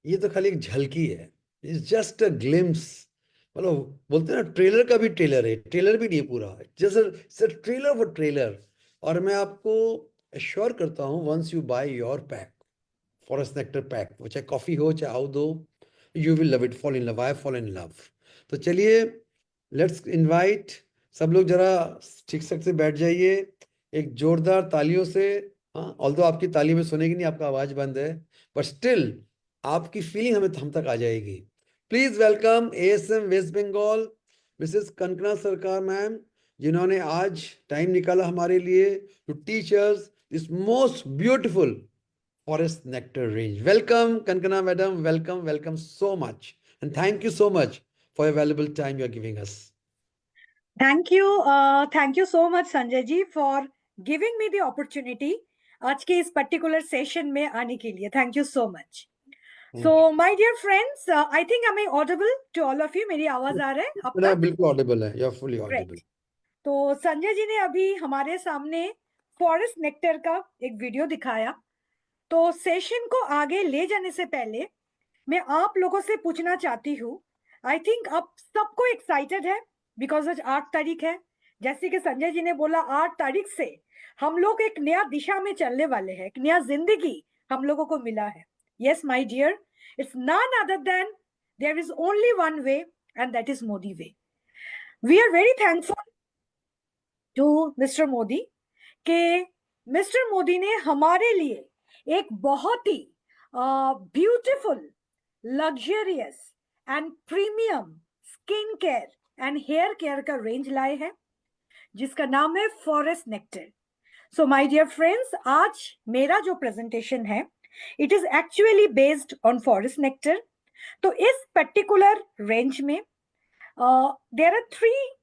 ये तो खाली एक झलकी है, इट्स जस्ट अ ग्लिम्स। मतलब बोलते हैं ना, ट्रेलर का भी ट्रेलर है, ट्रेलर भी नहीं है पूरा, जैसे ट्रेलर फॉर ट्रेलर। और मैं आपको एश्योर करता हूँ, once you buy your pack, forest nectar pack, वो चाहे कॉफी हो चाहे आउट हो, you will love it, fall in love, I fall in love. तो चलिए, लेट्स इनवाइट, सब लोग जरा ठीक से बैठ जाइए एक जोरदार तालियों से। हाँ, ऑल्दो आपकी ताली में सुनेगी नहीं, आपका आवाज बंद है, बट स्टिल आपकी फीलिंग हमें हम तक आ जाएगी। Please welcome ASM West Bengal Mrs Kankana Sarkar ma'am, जिन्होंने आज टाइम निकाला हमारे लिए to teach us this most beautiful forest nectar range. Welcome, Kankana madam. Welcome, welcome so much. And thank you so much for your valuable time you are giving us. Thank you so much, Sanjay ji, for giving me the opportunity आज के इस particular session में आने के लिए. Thank you so much. So, my dear friends, I think am I audible to all of you? मेरी आवाज आ रहा है अब तक? बिल्कुल audible है. You are fully audible. Great. तो संजय जी ने अभी हमारे सामने फॉरेस्ट नेक्टर का एक वीडियो दिखाया। तो सेशन को आगे ले जाने से पहले मैं आप लोगों से पूछना चाहती हूँ, आई थिंक आप सबको एक्साइटेड है बिकॉज आज 8 तारीख है। जैसे कि संजय जी ने बोला, 8 तारीख से हम लोग एक नया दिशा में चलने वाले हैं, एक नया जिंदगी हम लोगों को मिला है। Yes my dear, it's none other than there is only one way and that is Modi way. We are very thankful to mister Modi के मिस्टर मोदी ने हमारे लिए एक बहुत ही beautiful, luxurious and premium skin care and hair care का range लाए हैं जिसका नाम है forest nectar. So my dear friends, आज मेरा जो प्रेजेंटेशन है it is actually based on forest nectar. तो इस पर्टिकुलर रेंज में there are 3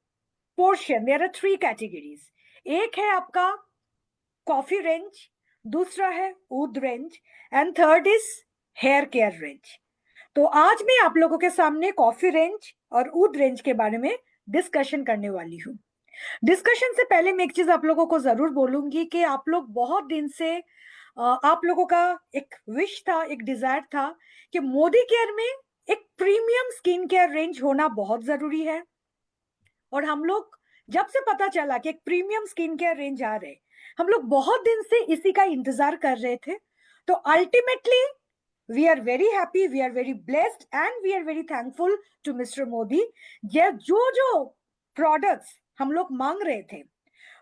portion, there are 3 categories. एक है आपका कॉफी रेंज, दूसरा है oud range and third is hair care range. तो आज मैं आप लोगों के सामने कॉफी रेंज और ऊद रेंज के बारे में डिस्कशन करने वाली हूँ। डिस्कशन से पहले मैं एक चीज आप लोगों को जरूर बोलूंगी कि आप लोग बहुत दिन से आप लोगों का एक विश था, एक डिजायर था कि मोदी केयर में एक प्रीमियम स्किन केयर रेंज होना बहुत जरूरी है। और हम लोग जब से पता चला कि एक प्रीमियम स्किन केयर रेंज आ रहे, हम लोग बहुत दिन से इसी का इंतजार कर रहे थे। तो ultimately we are very happy, we are very blessed and we are very thankful to mister Modi. जो प्रोडक्ट्स हम लोग मांग रहे थे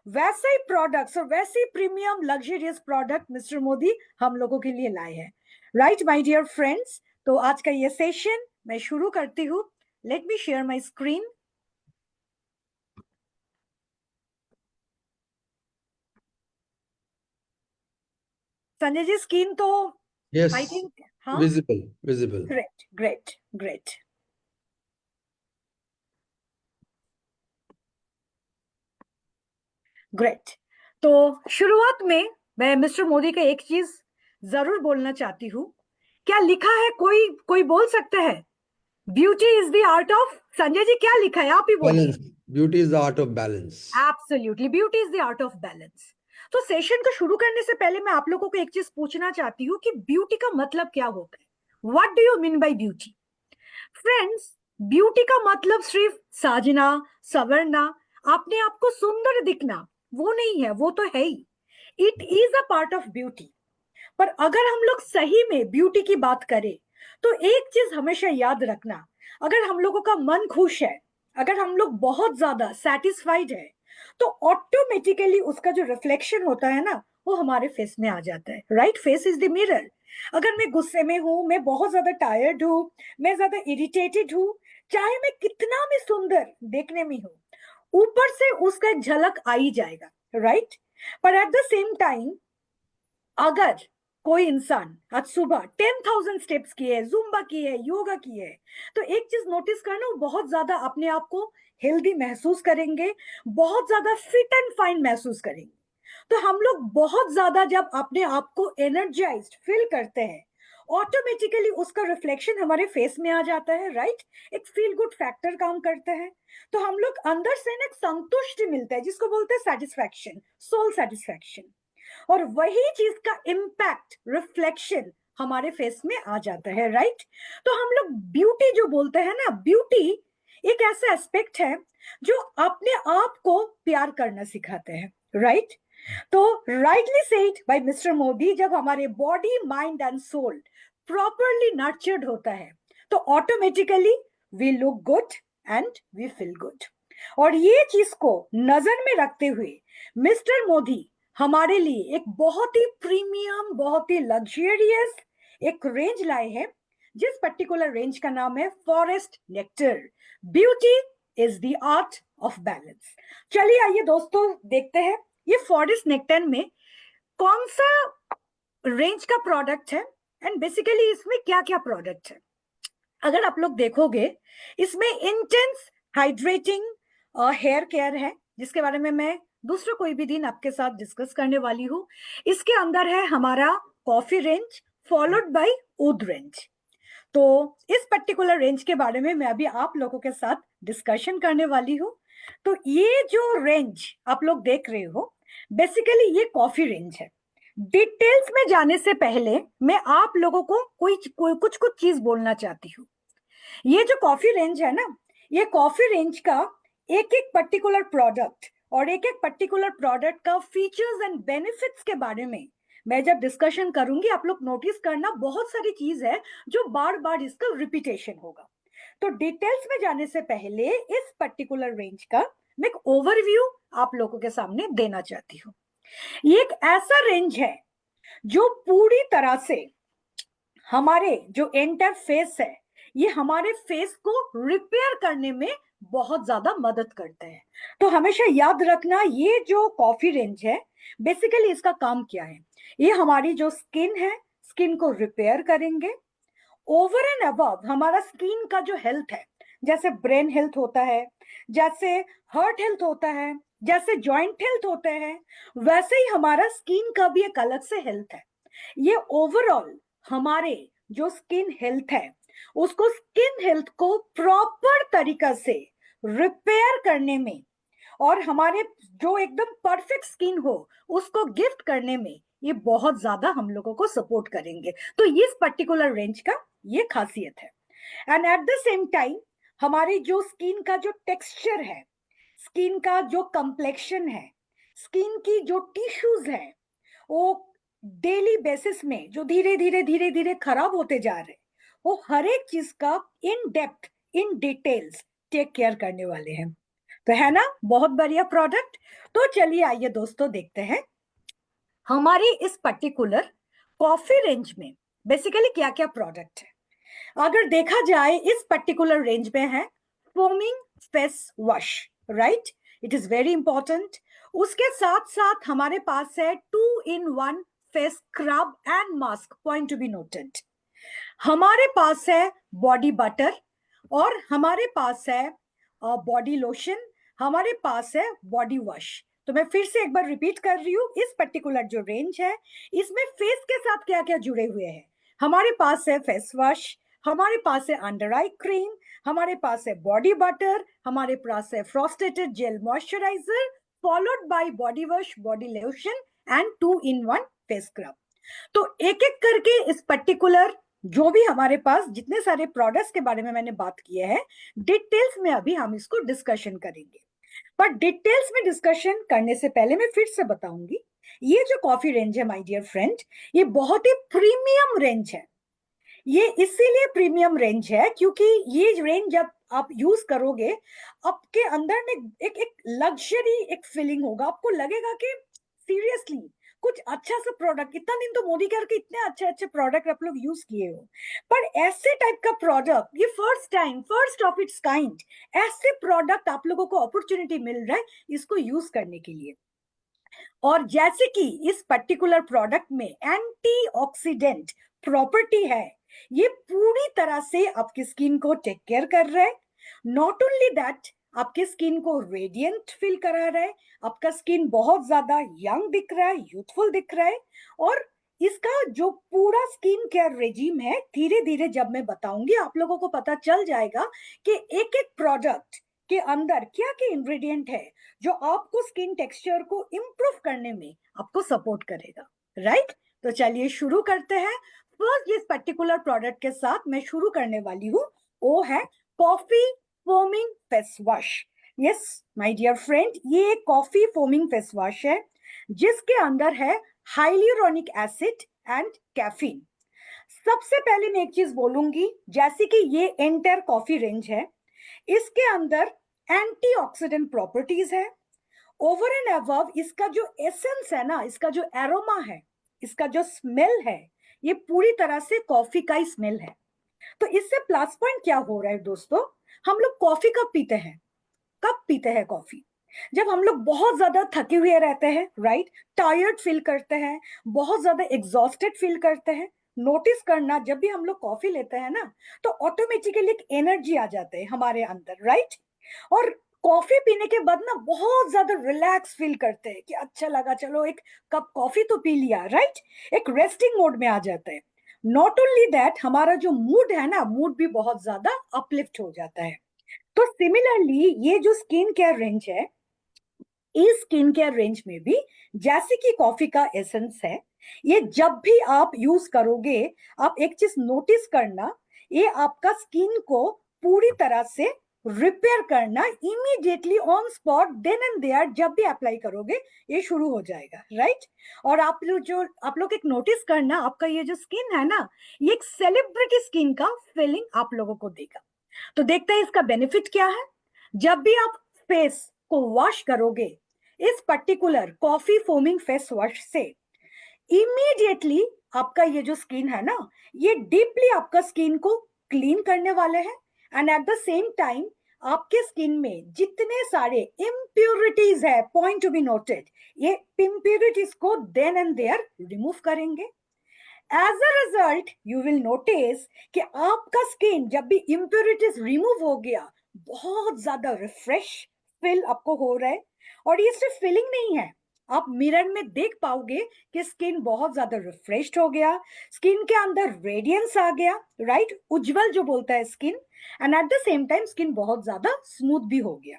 वैसे ही प्रोडक्ट्स और वैसे ही premium luxurious product mister Modi हम लोगों के लिए लाए हैं। राइट माय डियर फ्रेंड्स, तो आज का ये सेशन मैं शुरू करती हूँ। Let me share my screen. Sanjay ji, screen तो Yes. आई थिंक हाँ, visible. ग्रेट। ग्रेट। तो शुरुआत में मैं मिस्टर मोदी का एक चीज जरूर बोलना चाहती हूँ। क्या लिखा है, कोई बोल सकता है? Beauty is the art of, Sanjay ji क्या लिखा है, आप ही बोलिए। Balance. Beauty is the art of balance. Absolutely, beauty is the art of balance. तो सेशन को शुरू करने से पहले मैं आप लोगों को एक चीज पूछना चाहती हूँ कि ब्यूटी का मतलब क्या होता है। What do you mean by beauty? Friends, beauty का मतलब सिर्फ साजना, संवरना, अपने आप को सुंदर दिखना वो नहीं है, वो तो है ही, it is a part of beauty. पर अगर हम लोग सही में ब्यूटी की बात करें तो एक चीज हमेशा याद रखना, अगर हम लोगों का मन खुश है, अगर हम लोग बहुत ज्यादा सेटिस्फाइड है, तो ऑटोमेटिकली उसका जो रिफ्लेक्शन होता है ना, वो हमारे फेस में आ जाता है, right? Face is the mirror. अगर मैं गुस्से में हूं, मैं बहुत ज्यादा टायर्ड हूं, मैं ज्यादा इरिटेटेड हूं, चाहे मैं कितना भी सुंदर देखने में हूं, ऊपर से उसका एक झलक आ ही जाएगा, राइट? पर एट द सेम टाइम, अगर कोई इंसान आज सुबह 10,000 स्टेप्स किए, जुम्बा की है, योगा की है, तो एक चीज नोटिस करना, वो बहुत ज्यादा अपने आप को हेल्दी महसूस करेंगे, बहुत ज्यादा फिट एंड फाइन महसूस करेंगे। तो हम लोग बहुत ज्यादा जब अपने आप को एनर्जाइज्ड फील करते हैं, ऑटोमेटिकली उसका रिफ्लेक्शन हमारे फेस में आ जाता है, राइट? एक फील गुड फैक्टर काम करता है। तो हम लोग अंदर से ना एक संतुष्टि मिलता है, जिसको बोलते हैं सेटिस्फैक्शन, सोल सेटिस्फैक्शन। और वही चीज का इम्पैक्ट, रिफ्लेक्शन हमारे फेस में आ जाता है, राइट? तो हम लोग ब्यूटी जो बोलते हैं ना, ब्यूटी एक ऐसा एस्पेक्ट है जो अपने आप को प्यार करना सिखाते हैं, राइट? तो rightly said by mister Modi, जब हमारे body, mind and soul properly nurtured होता है, तो automatically we look good and we feel good. और ये चीज को नजर में रखते हुए मिस्टर मोदी हमारे लिए एक बहुत ही प्रीमियम, बहुत ही लग्जरियस एक रेंज लाए हैं, जिस पर्टिकुलर रेंज का नाम है forest nectar. Beauty is the art of balance. चलिए आइए दोस्तों देखते हैं ये फॉरेस्ट नेक्टर में कौन सा रेंज का प्रोडक्ट है एंड बेसिकली इसमें क्या क्या प्रोडक्ट है। अगर आप लोग देखोगे, इसमें इंटेंस हाइड्रेटिंग हेयर केयर है, जिसके बारे में मैं दूसरा कोई भी दिन आपके साथ डिस्कस करने वाली हूँ। इसके अंदर है हमारा coffee range, followed by ud range. तो इस पर्टिकुलर रेंज के बारे में मैं अभी आप लोगों के साथ डिस्कशन करने वाली हूँ। तो ये जो रेंज आप लोग देख रहे हो, बेसिकली ये कॉफी रेंज है। डिटेल्स में जाने से पहले मैं आप लोगों को कुछ कुछ चीज बोलना चाहती हूँ। ये जो कॉफी रेंज है ना, ये कॉफी रेंज का एक एक पर्टिकुलर प्रोडक्ट और एक एक पर्टिकुलर प्रोडक्ट का फीचर्स एंड बेनिफिट्स के बारे में मैं जब डिस्कशन करूंगी, आप लोग नोटिस करना, बहुत सारी चीज है जो बार बार इसका रिपीटेशन होगा। तो डिटेल्स में जाने से पहले इस पर्टिकुलर रेंज का मैं एक ओवरव्यू आप लोगों के सामने देना चाहती हूँ। ये एक ऐसा रेंज है जो पूरी तरह से हमारे जो एंटायर फेस है, ये हमारे फेस को रिपेयर करने में बहुत ज्यादा मदद करते हैं। तो हमेशा याद रखना, ये जो कॉफी रेंज है, बेसिकली इसका काम क्या है? ये हमारी जो स्किन है, स्किन को रिपेयर करेंगे। ओवर एंड अबव हमारा स्किन का जो हेल्थ है, जैसे ब्रेन हेल्थ होता है, जैसे हार्ट हेल्थ होता है, जैसे जॉइंट हेल्थ होते हैं, वैसे ही हमारा स्किन का भी एक अलग से हेल्थ है। ये ओवरऑल हमारे जो स्किन हेल्थ है, उसको स्किन हेल्थ को प्रॉपर तरीका से रिपेयर करने में और हमारे जो एकदम परफेक्ट स्किन हो उसको गिफ्ट करने में ये बहुत ज्यादा हम लोगों को सपोर्ट करेंगे। तो इस पर्टिकुलर रेंज का ये खासियत है। And at the same time हमारी जो स्किन का जो टेक्सचर है, स्किन का जो कंप्लेक्शन है, स्किन की जो टिश्यूज है, वो डेली बेसिस में जो धीरे धीरे धीरे धीरे खराब होते जा रहे, वो हर एक चीज का in depth, in details take care करने वाले हैं। तो है ना बहुत बढ़िया प्रोडक्ट। तो चलिए आइए दोस्तों देखते हैं हमारी इस पर्टिकुलर कॉफी रेंज में बेसिकली क्या क्या प्रोडक्ट है। अगर देखा जाए, इस पर्टिकुलर रेंज में है foaming face wash, right? It is very important. उसके साथ साथ हमारे पास है 2-in-1 face scrub and mask, point to be noted. हमारे पास है बॉडी बटर और हमारे पास है बॉडी लोशन, हमारे पास है बॉडी वॉश। तो मैं फिर से एक बार रिपीट कर रही हूँ, इस पर्टिकुलर जो रेंज है, इसमें फेस के साथ क्या क्या जुड़े हुए हैं। हमारे पास है फेस वॉश, हमारे पास है अंडर आई क्रीम, हमारे पास है बॉडी बटर, हमारे पास है frosted gel moisturizer, followed by body wash, body lotion and 2-in-1 face scrub. तो एक एक करके इस पर्टिकुलर जो भी हमारे पास जितने सारे प्रोडक्ट्स के बारे में मैंने बात किए हैं, डिटेल्स में अभी हम इसको डिस्कशन करेंगे। पर डिटेल्स में डिस्कशन करने से पहले मैं फिर से बताऊंगी, ये जो कॉफी रेंज है माय डियर फ्रेंड, ये बहुत ही प्रीमियम रेंज है। ये इसीलिए प्रीमियम रेंज है क्योंकि ये रेंज जब आप यूज करोगे आपके अंदर में एक एक लग्जरी एक फीलिंग होगा, आपको लगेगा कि सीरियसली कुछ अच्छा सा प्रोडक्ट, इतना दिन तो मोदी केयर के इतने अच्छे अच्छे प्रोडक्ट आप लोग यूज किए हो, पर ऐसे टाइप का प्रोडक्ट ये first time, first of its kind, ऐसे प्रोडक्ट आप लोगों को अपॉर्चुनिटी मिल रहा है इसको यूज करने के लिए। और जैसे कि इस पर्टिकुलर प्रोडक्ट में एंटीऑक्सीडेंट प्रॉपर्टी है, ये पूरी तरह से आपकी स्किन को टेक केयर कर रहा है। नॉट ओनली दैट, आपके स्किन को रेडिएंट फील करा रहा है, आपका स्किन बहुत ज्यादा यंग दिख रहा है, यूथफुल दिख रहा है। और इसका जो पूरा स्किन केयर रेजिम है, धीरे धीरे जब मैं बताऊंगी आप लोगों को पता चल जाएगा कि एक एक प्रोडक्ट के अंदर क्या क्या इंग्रेडिएंट है जो आपको स्किन टेक्सचर को इंप्रूव करने में आपको सपोर्ट करेगा, राइट? तो चलिए शुरू करते हैं। फर्स्ट जिस पर्टिकुलर प्रोडक्ट के साथ मैं शुरू करने वाली हूँ वो है coffee foaming face wash. Yes my dear friend, ये एक कॉफी फोमिंग फेस वॉश है जिसके अंदर है हाइलुरोनिक एसिड एंड कैफीन। सबसे पहले मैं एक चीज बोलूंगी, जैसे कि ये एंटायर कॉफी रेंज है, इसके अंदर एंटीऑक्सीडेंट प्रॉपर्टीज है। ओवर एंड अबव इसका जो एसेंस है ना, इसका जो एरोमा है, इसका जो स्मेल है, ये पूरी तरह से कॉफी का ही स्मेल है। तो इससे प्लस पॉइंट क्या हो रहा है दोस्तों, हम लोग कॉफी कब पीते हैं? कब पीते हैं कॉफी? जब हम लोग बहुत ज्यादा थके हुए रहते हैं, राइट, टायर्ड फील करते हैं, बहुत ज्यादा एग्जॉस्टेड फील करते हैं। नोटिस करना, जब भी हम लोग कॉफी लेते हैं ना तो ऑटोमेटिकली एक एनर्जी आ जाते हैं हमारे अंदर, राइट? और कॉफी पीने के बाद ना बहुत ज्यादा रिलैक्स फील करते हैं कि अच्छा लगा, चलो एक कप कॉफी तो पी लिया, राइट? एक रेस्टिंग मोड में आ जाते हैं। नॉट ओनली दैट, हमारा जो मूड है ना, मूड भी बहुत ज्यादा अपलिफ्ट हो जाता है। तो सिमिलरली ये जो स्किन केयर रेंज है, इस स्किन केयर रेंज में भी जैसे कि कॉफी का एसेंस है, ये जब भी आप यूज करोगे, आप एक चीज नोटिस करना, ये आपका स्किन को पूरी तरह से रिपेयर करना immediately on spot, then and there, जब भी अप्लाई करोगे ये शुरू हो जाएगा, राइट? और आप लोग एक नोटिस करना, आपका ये जो स्किन है ना, ये एक सेलिब्रिटी स्किन का फीलिंग आप लोगों को देगा। तो देखते हैं इसका बेनिफिट क्या है। जब भी आप फेस को वॉश करोगे इस particular coffee foaming face wash से, इमीडिएटली आपका ये जो स्किन है ना, ये डीपली आपका स्किन को क्लीन करने वाले हैं। And at the same time आपके स्किन में जितने सारे इम्प्योरिटीज है, पॉइंट टू बी नोटेड, ये इम्प्योरिटीज को देन एंड देयर रिमूव करेंगे। As a result you will notice कि आपका स्किन जब भी इम्प्योरिटीज रिमूव हो गया, बहुत ज्यादा रिफ्रेश फील आपको हो रहा है। और ये सिर्फ फीलिंग नहीं है, आप मिरर में देख पाओगे कि स्किन बहुत ज्यादा रिफ्रेश्ड हो गया, स्किन के अंदर रेडियंस आ गया, राइट, उज्जवल जो बोलता है skin. And at the same time skin बहुत ज्यादा स्मूथ भी हो गया।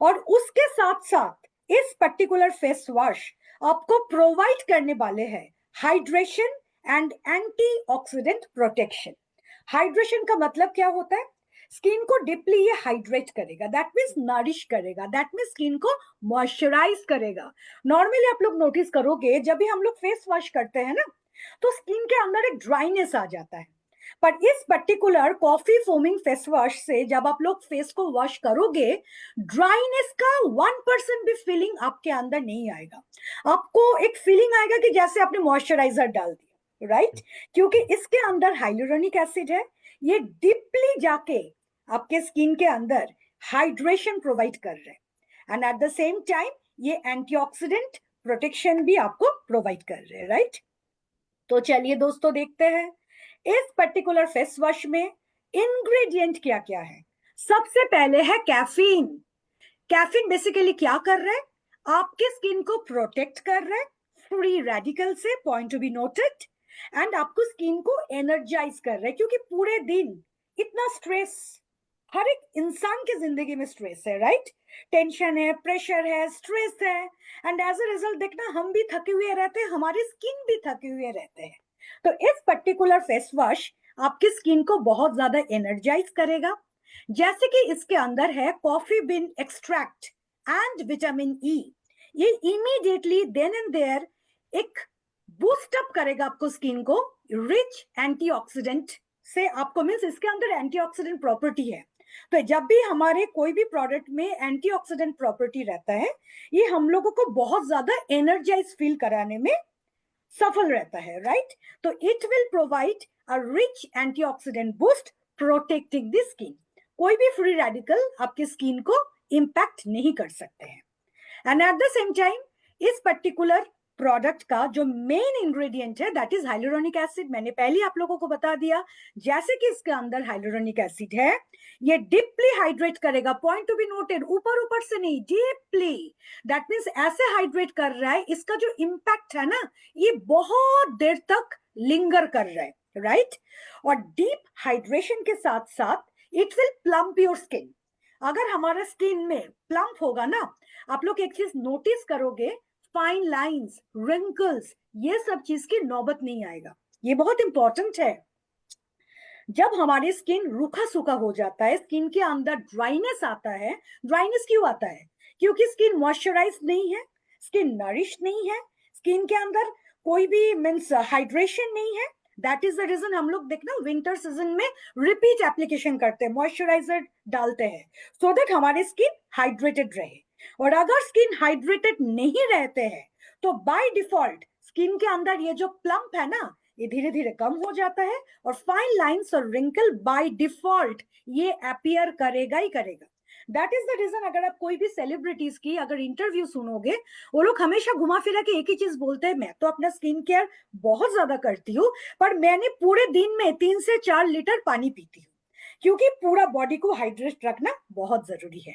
और उसके साथ साथ इस पर्टिकुलर फेस वॉश आपको प्रोवाइड करने वाले हैं hydration and antioxidant protection. Hydration का मतलब क्या होता है? स्किन को डीपली ये हाइड्रेट करेगा, दैट मीन्स नरिश करेगा, दैट मीन्स स्किन को मॉइस्चराइज करेगा। नॉर्मली आप लोग नोटिस करोगे जब भी हम लोग फेस वॉश करते हैं ना, तो स्किन के अंदर एक ड्राइनेस आ जाता है। पर इस particular coffee foaming face wash से जब आप लोग फेस को वॉश करोगे, ड्राइनेस का 1% भी फीलिंग आपके अंदर नहीं आएगा। आपको एक फीलिंग आएगा कि जैसे आपने मॉइस्चराइजर डाल दिया, राइट? क्योंकि इसके अंदर हाइलुरोनिक एसिड है, ये डीपली जाके आपके स्किन के अंदर हाइड्रेशन प्रोवाइड कर रहे हैं। And at the same time ये एंटीऑक्सीडेंट प्रोटेक्शन भी आपको प्रोवाइड कर रहे हैं, राइट? तो चलिए दोस्तों देखते हैं इस पर्टिकुलर फेस वॉश में इंग्रेडिएंट क्या क्या है। सबसे पहले है कैफीन। कैफीन बेसिकली क्या कर रहा है? आपके स्किन को प्रोटेक्ट कर रहा है फ्री रेडिकल से, point to be noted. And आपको स्किन को एनर्जाइज कर रहा है, क्योंकि पूरे दिन इतना स्ट्रेस, हर एक इंसान की जिंदगी में स्ट्रेस है, राइट? टेंशन है, प्रेशर है, स्ट्रेस है, एंड एज अ रिजल्ट देखना हम भी थके हुए रहते हैं, हमारी स्किन भी थके हुए रहते हैं। तो इस पर्टिकुलर फेस वॉश आपकी स्किन को बहुत ज्यादा एनर्जाइज करेगा। जैसे कि इसके अंदर है coffee bean extract and vitamin E, ये इमीडिएटली देन एंड देयर एक बूस्ट अप करेगा आपको स्किन को रिच एंटीऑक्सीडेंट से आपको मीन्स इसके अंदर एंटीऑक्सीडेंट प्रॉपर्टी है। तो जब भी हमारे कोई भी प्रोडक्ट में एंटीऑक्सीडेंट प्रॉपर्टी रहता है, ये हम लोगों को बहुत ज्यादा एनर्जाइज फील कराने में सफल रहता है, राइट। तो it will provide a rich antioxidant boost protecting the skin. कोई भी फ्री रेडिकल आपकी स्किन को इंपैक्ट नहीं कर सकते हैं। And at the same time इस पर्टिकुलर प्रोडक्ट का जो मेन इंग्रेडिएंट है दैट इज हाइलुरोनिक एसिड। मैंने पहले आप लोगों को बता दिया, जैसे कि इसके अंदर हाइलुरोनिक एसिड है, ये डीपली हाइड्रेट करेगा। पॉइंट टू बी नोटेड, ऊपर ऊपर से नहीं, डीपली। दैट मीन्स ऐसे हाइड्रेट कर रहा है, इसका जो इंपैक्ट है ना, ये बहुत देर तक लिंगर कर रहा है, राइट। और डीप हाइड्रेशन के साथ साथ it will plump your skin. अगर हमारा स्किन में प्लम्प होगा ना, आप लोग एक चीज नोटिस करोगे, फाइन लाइंस, रिंकल्स, ये सब चीज की नौबत नहीं आएगा। ये बहुत इंपॉर्टेंट है। जब हमारी स्किन रूखा सूखा हो जाता है, स्किन के अंदर ड्राइनेस आता है। ड्राइनेस क्यों आता है? क्योंकि स्किन मॉइस्चराइज नहीं है, स्किन नरिश नहीं है, स्किन के अंदर कोई भी मीन्स हाइड्रेशन नहीं है। दैट इज द रीजन हम लोग देखना विंटर सीजन में रिपीट एप्लीकेशन करते हैं, मॉइस्चराइजर डालते हैं, सो दैट हमारी स्किन हाइड्रेटेड रहे। और अगर स्किन हाइड्रेटेड नहीं रहते हैं तो बाय डिफॉल्ट स्किन के अंदर ये जो प्लम्प है ना, ये धीरे धीरे कम हो जाता है, और फाइन लाइंस और रिंकल बाय डिफॉल्ट ये अपीयर करेगा ही करेगा। दैट इज द रीजन अगर आप कोई भी सेलिब्रिटीज की अगर इंटरव्यू सुनोगे, वो लोग हमेशा घुमा फिरा के एक ही चीज बोलते हैं, मैं तो अपना स्किन केयर बहुत ज्यादा करती हूँ, पर मैंने पूरे दिन में 3 से 4 लीटर पानी पीती हूँ, क्योंकि पूरा बॉडी को हाइड्रेट रखना बहुत जरूरी है।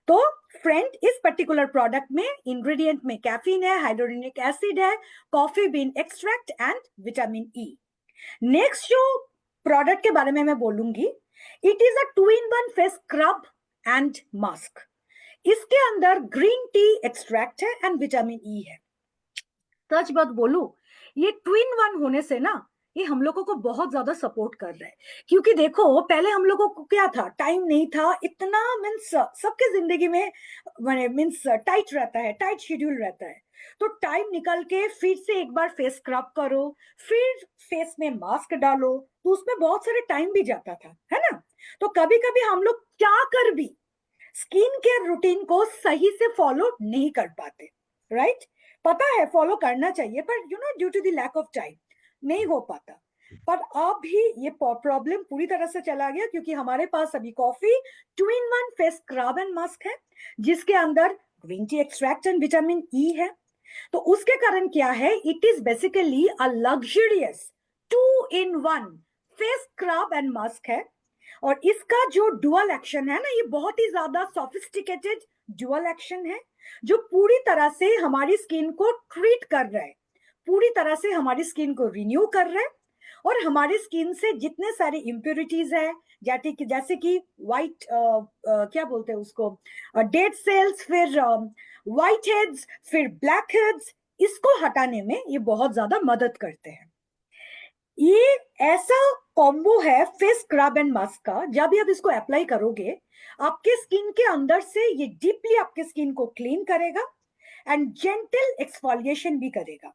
तो फ्रेंड, इस पर्टिकुलर प्रोडक्ट में इंग्रेडिएंट में कैफीन है, हाइड्रोनिक एसिड है, coffee bean extract and vitamin E. Next जो प्रोडक्ट के बारे में मैं बोलूंगी, it is a 2-in-1 face scrub and mask. इसके अंदर ग्रीन टी एक्सट्रैक्ट है एंड विटामिन ई है। सच बात बोलूं, ये 2-in-1 होने से ना, ये हम लोगों को बहुत ज्यादा सपोर्ट कर रहा है। क्योंकि देखो, पहले हम लोगों को क्या था, टाइम नहीं था इतना, मीन्स सबके जिंदगी में मीन्स टाइट रहता है, टाइट शेड्यूल रहता है। तो टाइम निकल के फिर से एक बार फेस स्क्रब करो, फिर फेस में मास्क डालो, तो उसमें बहुत सारे टाइम भी जाता था, है ना। तो कभी कभी हम लोग क्या कर भी स्किन केयर रूटीन को सही से फॉलो नहीं कर पाते, राइट। पता है फॉलो करना चाहिए, पर due to the lack of time नहीं हो पाता। पर अब भी ये प्रॉब्लम पूरी तरह से चला गया, क्योंकि हमारे पास अभी coffee 2-in-1 face scrub and mask है, जिसके अंदर green tea extract and vitamin E है। तो उसके कारण क्या है, it is basically a luxurious 2-in-1 face scrub and mask है। और इसका जो डुअल एक्शन है ना, ये बहुत ही ज्यादा सोफिस्टिकेटेड डुअल एक्शन है, जो पूरी तरह से हमारी स्किन को ट्रीट कर रहा है, पूरी तरह से हमारी स्किन को रिन्यू कर रहा है, और हमारी स्किन से जितने सारे इम्प्योरिटीज है, जैसे कि व्हाइट क्या बोलते हैं उसको, डेड सेल्स, फिर व्हाइट हेड्स, फिर ब्लैक हेड्स, इसको हटाने में ये बहुत ज्यादा मदद करते हैं। ये ऐसा कॉम्बो है फेस स्क्रब एंड मास्क का, जब भी आप इसको अप्लाई करोगे, आपके स्किन के अंदर से ये डीपली आपके स्किन को क्लीन करेगा एंड जेंटल एक्सफोलिएशन भी करेगा।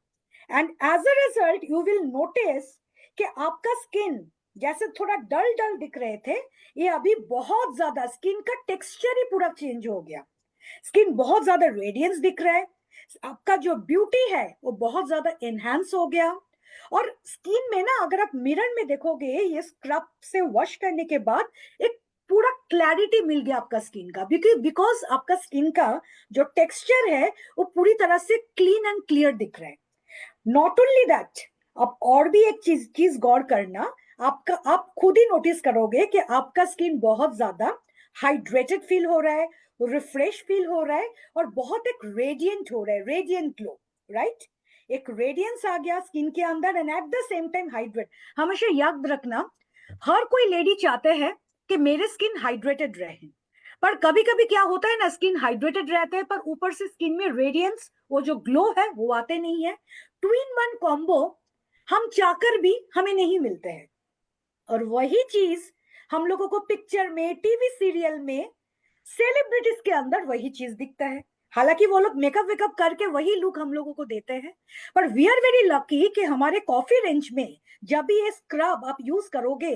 And as a result you will notice कि आपका स्किन जैसे थोड़ा डल डल दिख रहे थे, ये अभी बहुत ज्यादा स्किन का टेक्सचर ही पूरा चेंज हो गया। स्किन बहुत ज्यादा रेडियंस दिख रहा है, आपका जो ब्यूटी है वो बहुत ज्यादा एनहांस हो गया। और स्किन में ना, अगर आप मिरर में देखोगे, ये स्क्रब से वॉश करने के बाद एक पूरा क्लैरिटी मिल गया आपका स्किन का, बिकॉज आपका स्किन का जो टेक्सचर है वो पूरी तरह से क्लीन एंड क्लियर दिख रहा है। नॉट ओनली दैट, आप और भी एक चीज गौर करना, आप खुद ही नोटिस करोगे कि आपका स्किन बहुत ज्यादा हाइड्रेटेड फील हो रहा है, रिफ्रेश फील हो रहा है, और बहुत एक रेडियंट हो रहा है, रेडियंट ग्लो, राइट। एक रेडियंस आ गया स्किन के अंदर, and at the same time hydrate. हमेशा याद रखना, हर कोई लेडी चाहते हैं कि मेरे स्किन हाइड्रेटेड रहे, पर कभी कभी क्या होता है ना, स्किन हाइड्रेटेड रहते हैं पर ऊपर से स्किन में रेडियंस, वो जो ग्लो है वो आते नहीं है। 2-in-1 कॉम्बो हम चाहकर भी हमें नहीं मिलते हैं, और वही चीज हम लोगों को पिक्चर में, टीवी सीरियल में, सेलिब्रिटीज के अंदर वही चीज दिखता है, हालांकि वो लोग मेकअप वेकअप करके वही लुक हम लोगों को देते हैं, पर वी आर वेरी लकी कि हमारे कॉफी रेंज में जब भी ये स्क्रब आप यूज करोगे,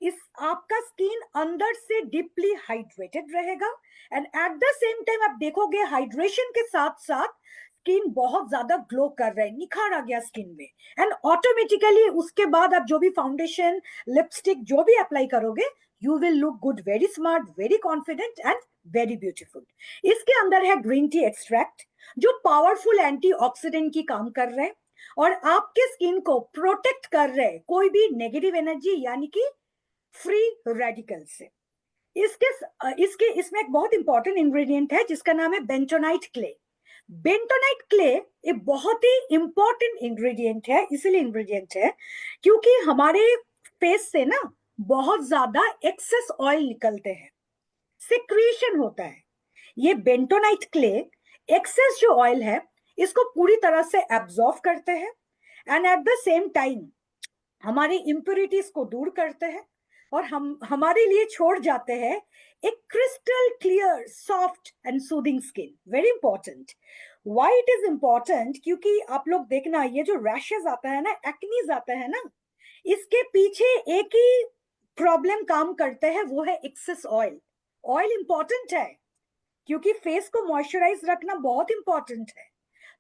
इस आपका स्किन अंदर से डीपली हाइड्रेटेड रहेगा, and at the same time आप देखोगे हाइड्रेशन के साथ साथ स्किन बहुत ज्यादा ग्लो कर रहा है, निखार आ गया स्किन में, एंड ऑटोमेटिकली उसके बाद आप जो भी फाउंडेशन, लिपस्टिक जो भी अप्लाई करोगे, you will look good, very smart, very confident and very beautiful. इसके अंदर है ग्रीन टी एक्सट्रैक्ट, जो पावरफुल एंटीऑक्सीडेंट की काम कर रहे हैं और आपके स्किन को प्रोटेक्ट कर रहे हैं कोई भी नेगेटिव एनर्जी यानी कि फ्री रेडिकल से। इसके इसमें एक बहुत इंपॉर्टेंट इंग्रेडिएंट है जिसका नाम है बेंटोनाइट क्ले। बेंटोनाइट क्ले एक बहुत ही इंपॉर्टेंट इंग्रेडिएंट है, इसलिए इंग्रेडिएंट है क्योंकि हमारे फेस से ना बहुत ज्यादा एक्सेस ऑयल निकलते हैं, सिक्रीशन होता है। ये बेंटोनाइट क्ले एक्सेस जो ऑयल है इसको पूरी तरह से एब्जॉर्ब करते हैं and at the same time हमारी इंप्योरिटीज को दूर करते हैं और हम हमारे लिए छोड़ जाते हैं एक crystal clear, soft and soothing skin. Very important. Why it is important? क्योंकि आप लोग देखना, ये जो रैशेस आता है ना, एक्नीज आता है ना, इसके पीछे एक ही प्रॉब्लम काम करते हैं, वो है एक्सेस ऑयल। ऑयल इंपॉर्टेंट है क्योंकि फेस को मॉइस्चराइज रखना बहुत इंपॉर्टेंट है,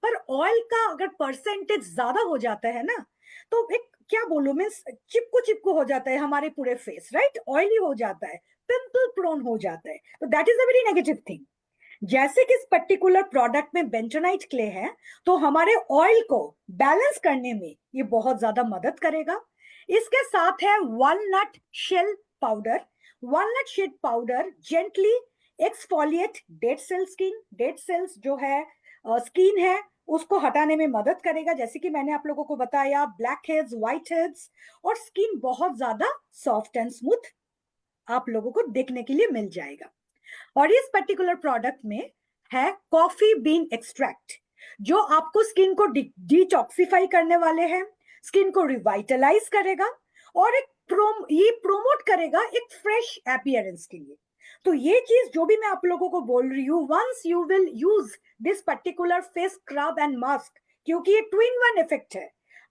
पर ऑयल का अगर परसेंटेज ज्यादा हो जाता है ना, तो एक क्या बोलूं मैं, चिपकू चिपकू हो जाता है हमारे पूरे फेस, राइट? ऑयली हो जाता है, पिंपल प्रोन हो जाता है, तो that is a very negative thing. जैसे कि इस पर्टिकुलर प्रोडक्ट में बेंटोनाइट क्ले है, तो हमारे ऑयल को बैलेंस करने में ये बहुत ज्यादा मदद करेगा। इसके साथ है walnut shell powder. Walnut shell powder gently exfoliate dead cell skin. Dead cells जो है स्किन है उसको हटाने में मदद करेगा, जैसे कि मैंने आप लोगों को बताया, ब्लैक हेड्स, व्हाइट हेड्स, और स्किन बहुत ज्यादा सॉफ्ट एंड स्मूथ आप लोगों को देखने के लिए मिल जाएगा। और इस पर्टिकुलर प्रोडक्ट में है कॉफी बीन एक्सट्रैक्ट, जो आपको स्किन को डिटॉक्सिफाई करने वाले हैं, स्किन को रिवाइटलाइज करेगा और ये प्रोमोट करेगा एक फ्रेश अपीयरेंस के लिए। तो ये चीज जो भी मैं आप लोगों को बोल रही हूँ, once you will use this particular face scrub and mask, क्योंकि ये ट्विन वन इफेक्ट है,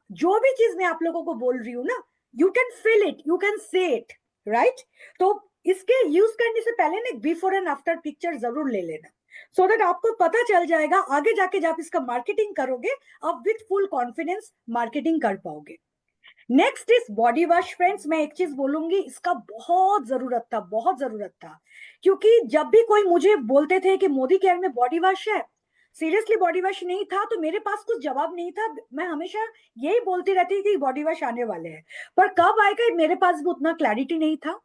जो भी चीज मैं आप लोगों को बोल रही हूँ ना, you can feel it, you can say it, right? तो इसके यूज करने से पहले ना बिफोर एंड आफ्टर पिक्चर जरूर ले लेना, सो दैट आपको पता चल जाएगा, आगे जाके जब इसका मार्केटिंग करोगे आप विथ फुल कॉन्फिडेंस मार्केटिंग कर पाओगे। Next is body wash. Friends, मैं एक चीज बोलूंगी, इसका बहुत जरूरत था, बहुत जरूरत था, क्योंकि जब भी कोई मुझे बोलते थे कि मोदी केयर में बॉडी वॉश है, सीरियसली बॉडी वॉश नहीं था तो मेरे पास कुछ जवाब नहीं था। मैं हमेशा यही बोलती रहती थी कि बॉडी वॉश आने वाले हैं, पर कब आएगा मेरे पास भी उतना क्लैरिटी नहीं था।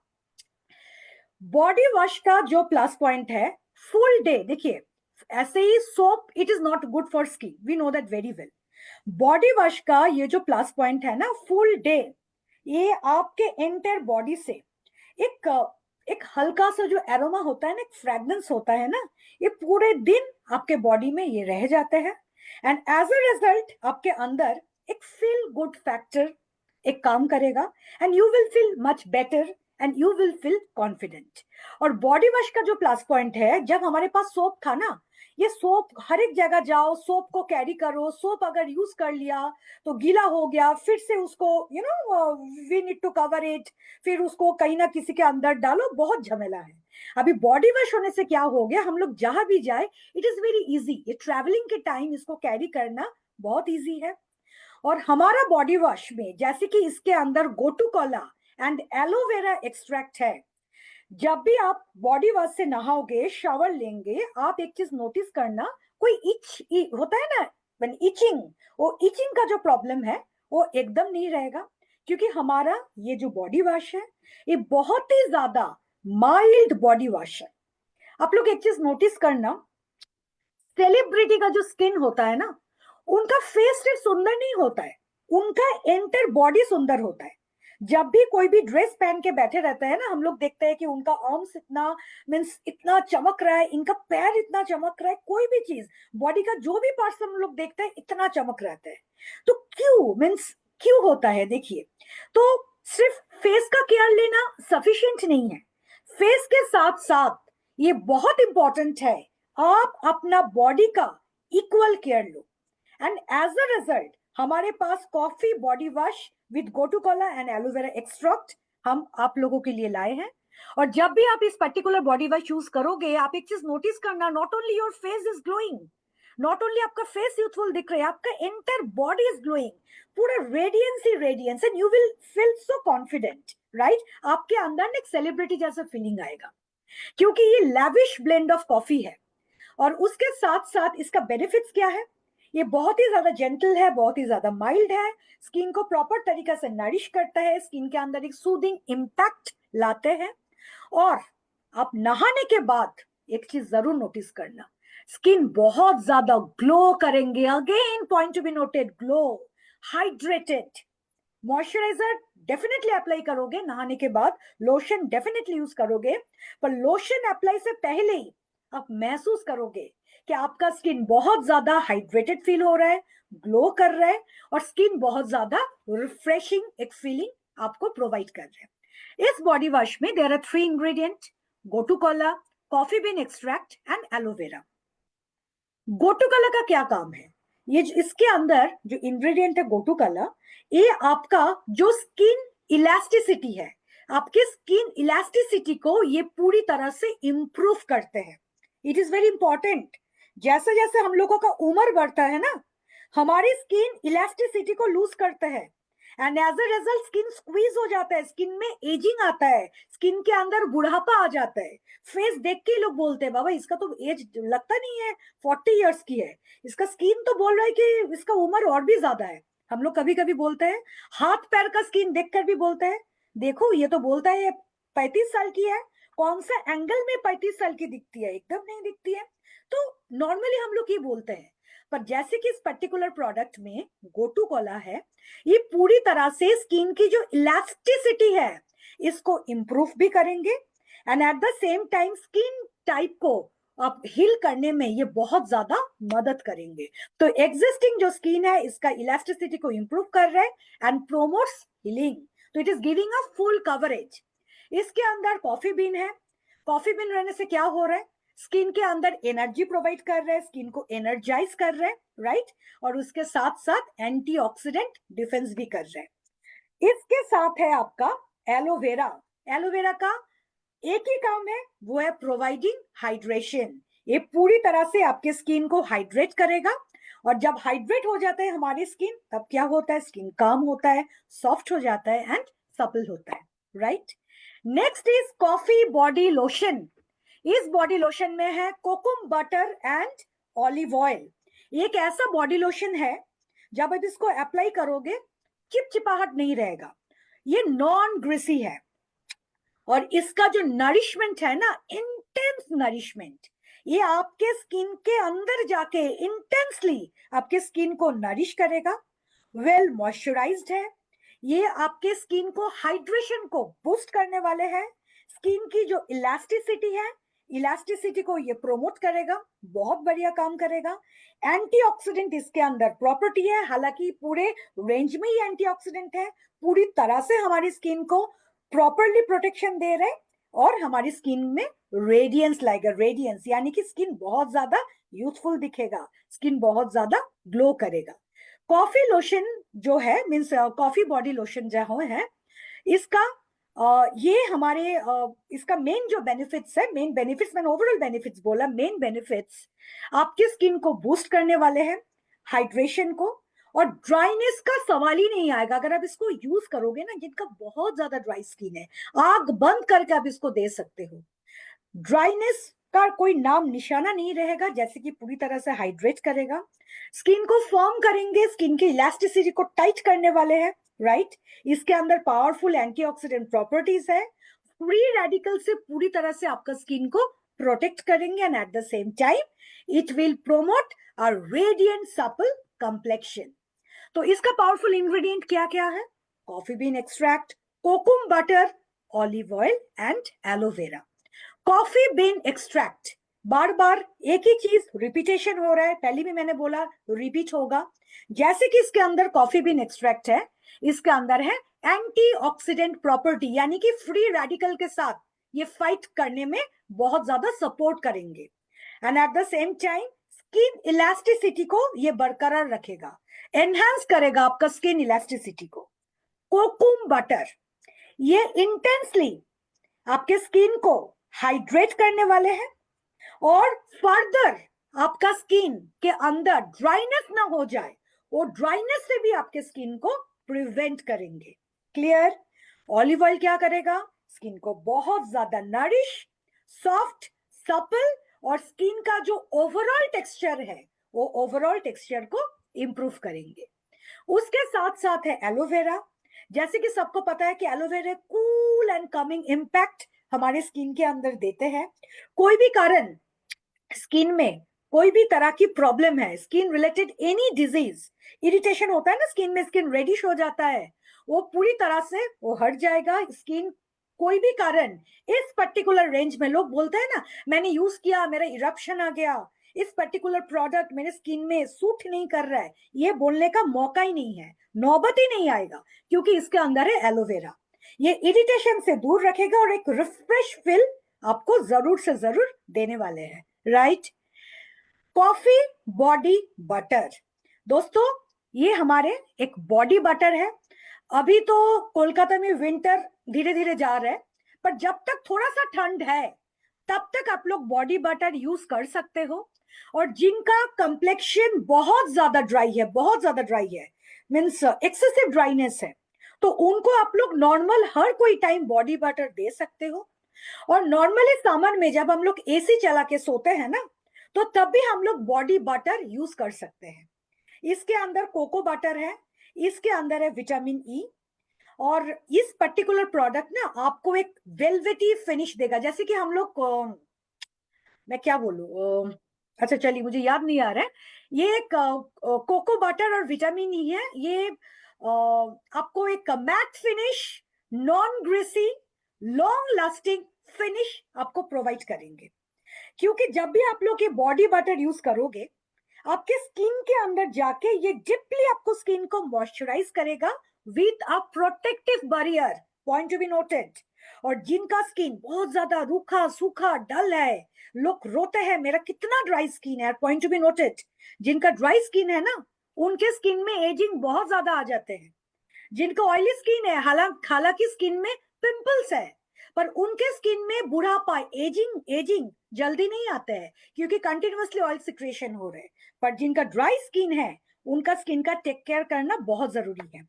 बॉडी वॉश का जो प्लस पॉइंट है, फुल डे, देखिए ऐसे ही soap it is not good for skin, we know that very well. Body wash का ये जो प्लस पॉइंट है ना, फुल डे, ये आपके एंटायर बॉडी से एक एक हल्का सा जो एरोमा होता है ना, एक फ्रेग्रेंस होता है ना, ये पूरे दिन आपके बॉडी में ये रह जाते हैं, एंड एज अ रिजल्ट आपके अंदर एक फील गुड फैक्टर एक काम करेगा, and you will feel much better and you will feel confident. और बॉडी वॉश का जो प्लस पॉइंट है, जब हमारे पास सोप था ना, ये सोप हर एक जगह जाओ, सोप को कैरी करो, सोप अगर यूज कर लिया तो गीला हो गया, फिर से उसको we need to cover it, फिर उसको कहीं ना किसी के अंदर डालो, बहुत झमेला है। अभी बॉडी वॉश होने से क्या हो गया, हम लोग जहां भी जाए इट इज वेरी इजी, ये ट्रैवलिंग के टाइम इसको कैरी करना बहुत इजी है। और हमारा बॉडी वॉश में जैसे कि इसके अंदर gotu kola and aloe vera extract है, जब भी आप बॉडी वॉश से नहाओगे, शावर लेंगे, आप एक चीज नोटिस करना, कोई होता है ना, व्हेन इचिंग, वो इचिंग का जो प्रॉब्लम है वो एकदम नहीं रहेगा, क्योंकि हमारा ये जो बॉडी वॉश है ये बहुत ही ज्यादा माइल्ड बॉडी वॉश है। आप लोग एक चीज नोटिस करना, सेलिब्रिटी का जो स्किन होता है ना, उनका फेस सिर्फ सुंदर नहीं होता है, उनका एंटायर बॉडी सुंदर होता है। जब भी कोई भी ड्रेस पहन के बैठे रहते हैं ना, हम लोग देखते हैं कि उनका आर्म्स इतना मीन्स इतना चमक रहा है, इनका पैर इतना चमक रहा है, कोई भी चीज बॉडी का जो भी पार्ट हम लोग देखते हैं इतना चमक रहता है। तो क्यों मीन्स क्यों होता है? देखिए, तो सिर्फ फेस का केयर लेना सफिशिएंट नहीं है, फेस के साथ साथ ये बहुत इंपॉर्टेंट है आप अपना बॉडी का इक्वल केयर लो। एंड एज अ रिजल्ट हमारे पास coffee body wash with gotu kola and aloe vera extract हम आप लोगों के लिए लाए हैं। और जब भी आप इस पर्टिकुलर बॉडी वॉश यूज करोगे, आप एक चीज नोटिस करना, not only your face is glowing, not only आपका फेस यूथफुल दिख रहा है, आपका एंटायर बॉडी इज ग्लोइंग, पूरा रेडियंस ही radiance, and you will feel so confident, right? आपके अंदर एक सेलिब्रिटी जैसा फीलिंग आएगा, क्योंकि ये लैविश ब्लेंड ऑफ कॉफी है। और उसके साथ साथ इसका बेनिफिट्स क्या है? ये बहुत ही ज्यादा जेंटल है, बहुत ही ज्यादा माइल्ड है, स्किन को प्रॉपर तरीके से नरिश करता है, स्किन के अंदर एक सूदिंग इंपैक्ट लाते हैं। और आप नहाने के बाद एक चीज जरूर नोटिस करना, स्किन बहुत ज्यादा ग्लो करेंगे। Again point to be noted, glow, hydrated. Moisturiser definitely apply करोगे नहाने के बाद, लोशन डेफिनेटली यूज करोगे, पर लोशन अप्लाई से पहले ही आप महसूस करोगे कि आपका स्किन बहुत ज्यादा हाइड्रेटेड फील हो रहा है, ग्लो कर रहा है, और स्किन बहुत ज्यादा रिफ्रेशिंग एक फीलिंग आपको प्रोवाइड कर रहा है। इस बॉडी वॉश में there are 3 ingredient, gotu kola, coffee bean extract and aloe vera. Gotu kola का क्या काम है? ये इसके अंदर जो इंग्रेडिएंट है गोटू कोला, ये आपका जो स्किन इलास्टिसिटी है, आपके स्किन इलास्टिसिटी को ये पूरी तरह से इंप्रूव करते हैं। It is very important. जैसे जैसे हम लोगों का उम्र बढ़ता है ना, हमारी स्किन इलास्टिसिटी को लूज करते हैं, and as a result skin squeeze हो जाता है, स्किन में एजिंग आता है, स्किन के अंदर बुढ़ापा आ जाता है। फेस देख के लोग बोलते हैं बाबा इसका तो एज लगता नहीं है, 40 इयर्स की है, इसका स्किन तो बोल रहा है कि इसका उम्र और भी ज्यादा है। हम लोग कभी कभी बोलते हैं, हाथ पैर का स्किन देखकर भी बोलते हैं देखो ये तो बोलता है 35 साल की है, कौन सा एंगल में 35 साल की दिखती है, एकदम नहीं दिखती है। तो नॉर्मली हम लोग ये बोलते हैं, पर जैसे कि इस पर्टिकुलर प्रोडक्ट में गोटू कोला है, ये पूरी तरह से स्किन की जो इलास्टिसिटी है इसको इंप्रूव भी करेंगे, and at the same time skin type को आप हील करने में ये बहुत ज्यादा मदद करेंगे। तो एग्जिस्टिंग जो स्किन है इसका इलास्टिसिटी को इंप्रूव कर रहे हैं एंड प्रोमोट्स हीलिंग। तो it is giving a full coverage. इसके अंदर कॉफी बीन है, कॉफी बीन रहने से क्या हो रहा है, स्किन के अंदर एनर्जी प्रोवाइड कर रहे हैं, स्किन को एनर्जाइज कर रहे हैं, राइट? और उसके साथ साथ एंटीऑक्सीडेंट डिफेंस भी कर रहे हैं। इसके साथ है आपका एलोवेरा। एलोवेरा का एक ही काम है, वो है प्रोवाइडिंग हाइड्रेशन। ये पूरी तरह से आपके स्किन को हाइड्रेट करेगा, और जब हाइड्रेट हो जाता है हमारी स्किन, तब क्या होता है, स्किन काम होता है, सॉफ्ट हो जाता है एंड सपल होता है, right? Next is coffee body lotion. इस बॉडी लोशन में है kokum butter and olive oil. एक ऐसा बॉडी लोशन है, जब आप इसको अप्लाई करोगे चिपचिपाहट नहीं रहेगा, ये नॉन ग्रीसी है, और इसका जो नरिशमेंट है ना, इंटेंस नरिशमेंट, ये आपके स्किन के अंदर जाके इंटेंसली आपके स्किन को नरिश करेगा। वेल मॉइस्चराइज्ड है, ये आपके स्किन को हाइड्रेशन को बूस्ट करने वाले हैं, स्किन की जो इलास्टिसिटी है, इलास्टिसिटी को ये प्रोमोट करेगा, बहुत बढ़िया काम करेगा। एंटीऑक्सीडेंट इसके अंदर प्रॉपर्टी है, हालांकि पूरे रेंज में ही एंटीऑक्सीडेंट है, पूरी तरह से हमारी स्किन को प्रॉपरली प्रोटेक्शन दे रहे, और हमारी स्किन में रेडियंस लाएगा, रेडियंस यानी कि स्किन बहुत ज्यादा यूथफुल दिखेगा, स्किन बहुत ज्यादा ग्लो करेगा। कॉफी लोशन जो है, मीन्स कॉफी बॉडी लोशन जो है, इसका ये हमारे इसका मेन जो बेनिफिट्स है, मेन बेनिफिट्स मैंने ओवरऑल बेनिफिट्स बोला, मेन बेनिफिट्स आपकी स्किन को बूस्ट करने वाले हैं, हाइड्रेशन को, और ड्राइनेस का सवाल ही नहीं आएगा अगर आप इसको यूज करोगे ना। जिनका बहुत ज्यादा ड्राई स्किन है, आग बंद करके आप इसको दे सकते हो, ड्राइनेस का कोई नाम निशाना नहीं रहेगा, जैसे कि पूरी तरह से हाइड्रेट करेगा, स्किन को फॉर्म करेंगे, स्किन की इलास्टिसिटी को टाइट करने वाले हैं, राइट? इसके अंदर पावरफुल एंटीऑक्सीडेंट प्रॉपर्टीज है, फ्री रेडिकल से पूरी तरह से आपका स्किन को प्रोटेक्ट करेंगे, and at the same time it will promote a radiant supple complexion. तो इसका पावरफुल इंग्रेडिएंट क्या क्या है? Coffee bean extract, kokum butter, olive oil and aloe vera. Coffee bean extract, बार बार एक ही चीज रिपीटेशन हो रहा है, पहले भी मैंने बोला रिपीट होगा। जैसे कि इसके अंदर कॉफी बीन एक्सट्रैक्ट है, इसके अंदर है एंटीऑक्सीडेंट प्रॉपर्टी, यानी कि फ्री रेडिकल के साथ ये फाइट करने में बहुत ज्यादा सपोर्ट करेंगे। And at the same time skin elasticity को ये बरकरार रखेगा, एनहांस करेगा आपका स्किन इलास्टिसिटी को। कोकुम बटर, ये इंटेंसली आपके स्किन को हाइड्रेट करने वाले हैं और फर्दर आपका स्किन के अंदर ड्राइनेस ना हो जाए, वो ड्राइनेस से भी आपके स्किन को प्रिवेंट करेंगे। क्लियर? ऑलिव ऑयल क्या करेगा? स्किन को बहुत ज्यादा नरिश, सॉफ्ट, सपल और स्किन का जो ओवरऑल टेक्सचर है वो ओवरऑल टेक्सचर को इंप्रूव करेंगे। उसके साथ साथ है एलोवेरा। जैसे कि सबको पता है कि aloe vera cool and coming impact हमारे स्किन के अंदर देते हैं। कोई भी कारण स्किन में कोई भी तरह की प्रॉब्लम है, skin related any disease, irritation होता है ना स्किन में, स्किन रेडिश हो जाता है, वो पूरी तरह से वो हट जाएगा। स्किन कोई भी कारण इस पर्टिकुलर रेंज में, लोग बोलते हैं ना मैंने यूज किया मेरा इरप्शन आ गया, इस पर्टिकुलर प्रोडक्ट मेरे स्किन में सूट नहीं कर रहा है, ये बोलने का मौका ही नहीं है, नौबत ही नहीं आएगा, क्योंकि इसके अंदर है एलोवेरा। ये इरिटेशन से दूर रखेगा और एक रिफ्रेश फील आपको जरूर से जरूर देने वाले हैं, राइट? कॉफी बॉडी बटर, दोस्तों ये हमारे एक बॉडी बटर है। अभी तो कोलकाता में विंटर धीरे धीरे जा रहा है, पर जब तक थोड़ा सा ठंड है तब तक आप लोग बॉडी बटर यूज कर सकते हो। और जिनका कंप्लेक्शन बहुत ज्यादा ड्राई है, बहुत ज्यादा ड्राई है, मीन्स एक्सेसिव ड्राइनेस है, तो उनको आप लोग नॉर्मल हर कोई टाइम बॉडी बटर दे सकते हो। और नॉर्मली समर में जब हम लोग एसी चला के सोते हैं ना, तो तब भी हम लोग बॉडी बटर यूज कर सकते हैं। इसके अंदर कोको बटर है, इसके अंदर है विटामिन ई, और इस पर्टिकुलर प्रोडक्ट ना आपको एक वेलवेटी फिनिश देगा। जैसे कि हम लोग मैं क्या बोलूं, अच्छा चलिए मुझे याद नहीं आ रहा है, ये एक कोको बटर और विटामिन ई है, ये आपको एक matte finish, non greasy, long lasting finish आपको प्रोवाइड करेंगे। क्योंकि जब भी आप लोग ये बॉडी बटर यूज करोगे, आपके स्किन के अंदर जाके ये डीपली आपको स्किन को मॉइस्चराइज करेगा with a protective barrier, point to be noted. और जिनका स्किन बहुत ज्यादा रूखा सूखा डल है, लोग रोते हैं मेरा कितना ड्राई स्किन है, पॉइंट टू बी नोटेड, जिनका ड्राई स्किन है ना उनके स्किन में एजिंग बहुत ज्यादा आ जाते हैं। जिनका ऑयली स्किन है, हालांकि स्किन में पिंपल्स है, पर उनके स्किन में बुढ़ापा, एजिंग जल्दी नहीं आता है, क्योंकि कंटिन्यूअसली ऑयल सिक्रेशन हो रहे हैं। पर जिनका ड्राई स्किन है उनका स्किन का टेक केयर करना बहुत जरूरी है।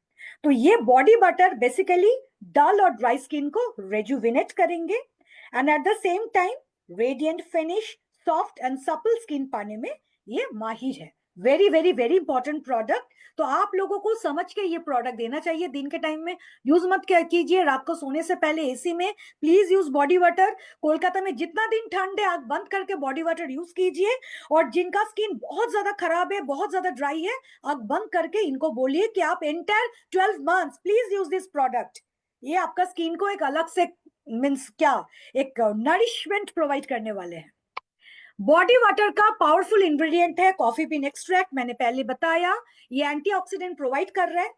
तो ये बॉडी बटर बेसिकली डल और ड्राई स्किन को रेजुविनेट करेंगे and at the same time radiant finish, soft and supple skin पाने में ये माहिर है। Very very very important product. तो आप लोगों को समझ के ये प्रोडक्ट देना चाहिए। दिन के टाइम में यूज मत कीजिए, रात को सोने से पहले एसी में please use body water. Kolkata में जितना दिन ठंड है आंख बंद करके बॉडी वाटर यूज कीजिए। और जिनका स्किन बहुत ज्यादा खराब है, बहुत ज्यादा ड्राई है, आंख बंद करके इनको बोलिए कि आप entire 12 months please use this product. ये आपका स्किन को एक अलग से मीन्स क्या, एक नरिशमेंट प्रोवाइड करने वाले हैं। बॉडी वाटर का पावरफुल इंग्रेडिएंट है कॉफी बीन एक्सट्रैक्ट, मैंने पहले बताया। ये एंटीऑक्सीडेंट प्रोवाइड कर रहा है,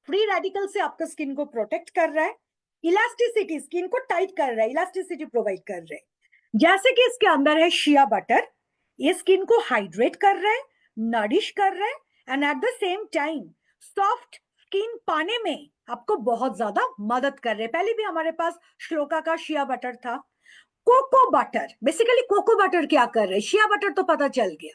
फ्री रेडिकल से आपका स्किन को प्रोटेक्ट कर रहा है, इलास्टिसिटी स्किन को टाइट कर रहा है, इलास्टिसिटी प्रोवाइड कर रहा है। जैसे कि इसके अंदर है शिया बटर, ये स्किन को हाइड्रेट कर रहा है, नरिश कर रहा है and at the same time soft skin पाने में आपको बहुत ज्यादा मदद कर रहे हैं। पहले भी हमारे पास श्लोका का शिया बटर था। Cocoa butter, basically cocoa butter क्या कर रहे हैं, शिया बटर तो पता चल गया,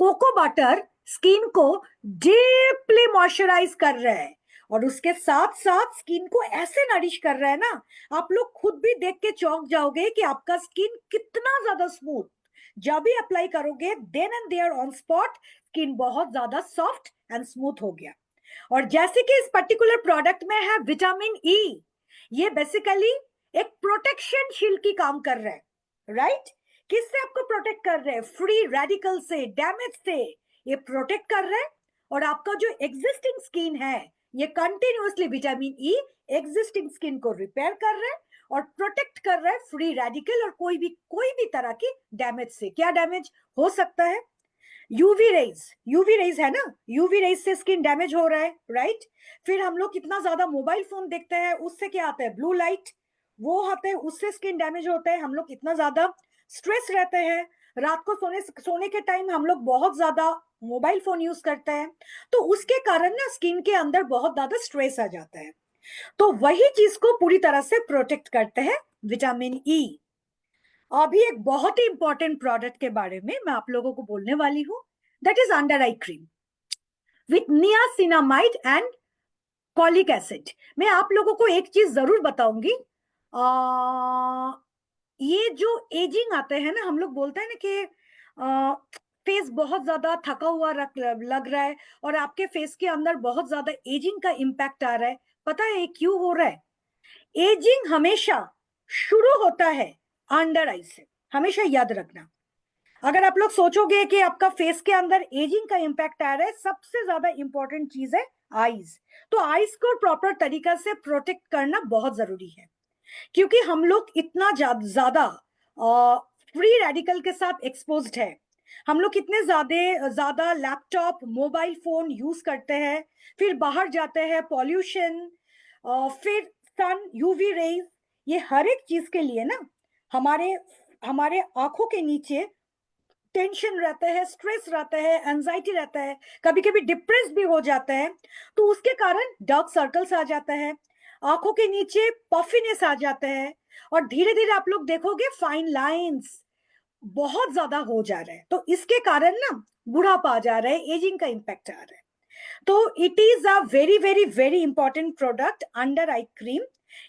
कोको बटर स्किन को डीपली मॉइस्चराइज कर रहा है और उसके साथ साथ स्किन को ऐसे नरिश कर रहा है ना, आप लोग खुद भी देख के चौंक जाओगे कि आपका स्किन कितना ज्यादा स्मूथ। जब भी अप्लाई करोगे then and there on spot skin बहुत ज्यादा सॉफ्ट एंड स्मूथ हो गया। और जैसे कि इस पर्टिकुलर प्रोडक्ट में है विटामिन ई, ये बेसिकली एक प्रोटेक्शन शील्ड की काम कर रहा है, राइट? किससे आपको प्रोटेक्ट कर रहे हैं? फ्री रेडिकल से, डैमेज से ये प्रोटेक्ट कर रहे हैं। और आपका जो एग्जिस्टिंग स्किन है ये continuously vitamin E existing skin को रिपेयर कर रहा है और प्रोटेक्ट कर रहा है फ्री रेडिकल और कोई भी तरह की डैमेज से। क्या डैमेज हो सकता है? यूवी रेज है ना, यूवी रेज से स्किन डैमेज हो रहा है, राइट? फिर हम लोग कितना ज्यादा मोबाइल फोन देखते हैं, उससे क्या आता है? ब्लू लाइट, वो आते हैं, उससे स्किन डैमेज होता है। हम लोग इतना ज्यादा स्ट्रेस रहते हैं, रात को सोने के टाइम हम लोग बहुत ज्यादा मोबाइल फोन यूज करते हैं, तो उसके कारण ना स्किन के अंदर बहुत ज्यादा स्ट्रेस आ जाता है। तो वही चीज को पूरी तरह से प्रोटेक्ट करते हैं विटामिन ई। अभी एक बहुत ही इंपॉर्टेंट प्रोडक्ट के बारे में मैं आप लोगों को बोलने वाली हूँ, that is under eye cream with niacinamide and colic acid. मैं आप लोगों को एक चीज जरूर बताऊंगी, ये जो एजिंग आते हैं ना, हम लोग बोलते हैं ना कि फेस बहुत ज्यादा थका हुआ लग रहा है और आपके फेस के अंदर बहुत ज्यादा एजिंग का इम्पैक्ट आ रहा है। पता है ये क्यों हो रहा है? एजिंग हमेशा शुरू होता है अंडर आई से, हमेशा याद रखना। अगर आप लोग सोचोगे कि आपका फेस के अंदर एजिंग का इम्पैक्ट आ रहा है, सबसे ज्यादा इंपॉर्टेंट चीज है आईज। तो आईज को प्रॉपर तरीका से प्रोटेक्ट करना बहुत जरूरी है, क्योंकि हम लोग इतना ज्यादा फ्री रेडिकल के साथ एक्सपोज्ड है। हम लोग कितने ज्यादा लैपटॉप मोबाइल फोन यूज करते हैं, फिर बाहर जाते हैं, पॉल्यूशन, फिर सन यूवी रेज, ये हर एक चीज के लिए ना हमारे हमारे आंखों के नीचे टेंशन रहता है, स्ट्रेस रहता है, एंजाइटी रहता है, कभी कभी डिप्रेस भी हो जाता है। तो उसके कारण डार्क सर्कल्स आ जाता है, आंखों के नीचे पफिनेस आ जाता है, और धीरे धीरे आप लोग देखोगे फाइन लाइंस बहुत ज्यादा हो जा रहा है। तो इसके कारण ना बुढ़ापा आ जा रहा है, एजिंग का इम्पैक्ट आ रहा है। तो it is a very very very important product under eye cream.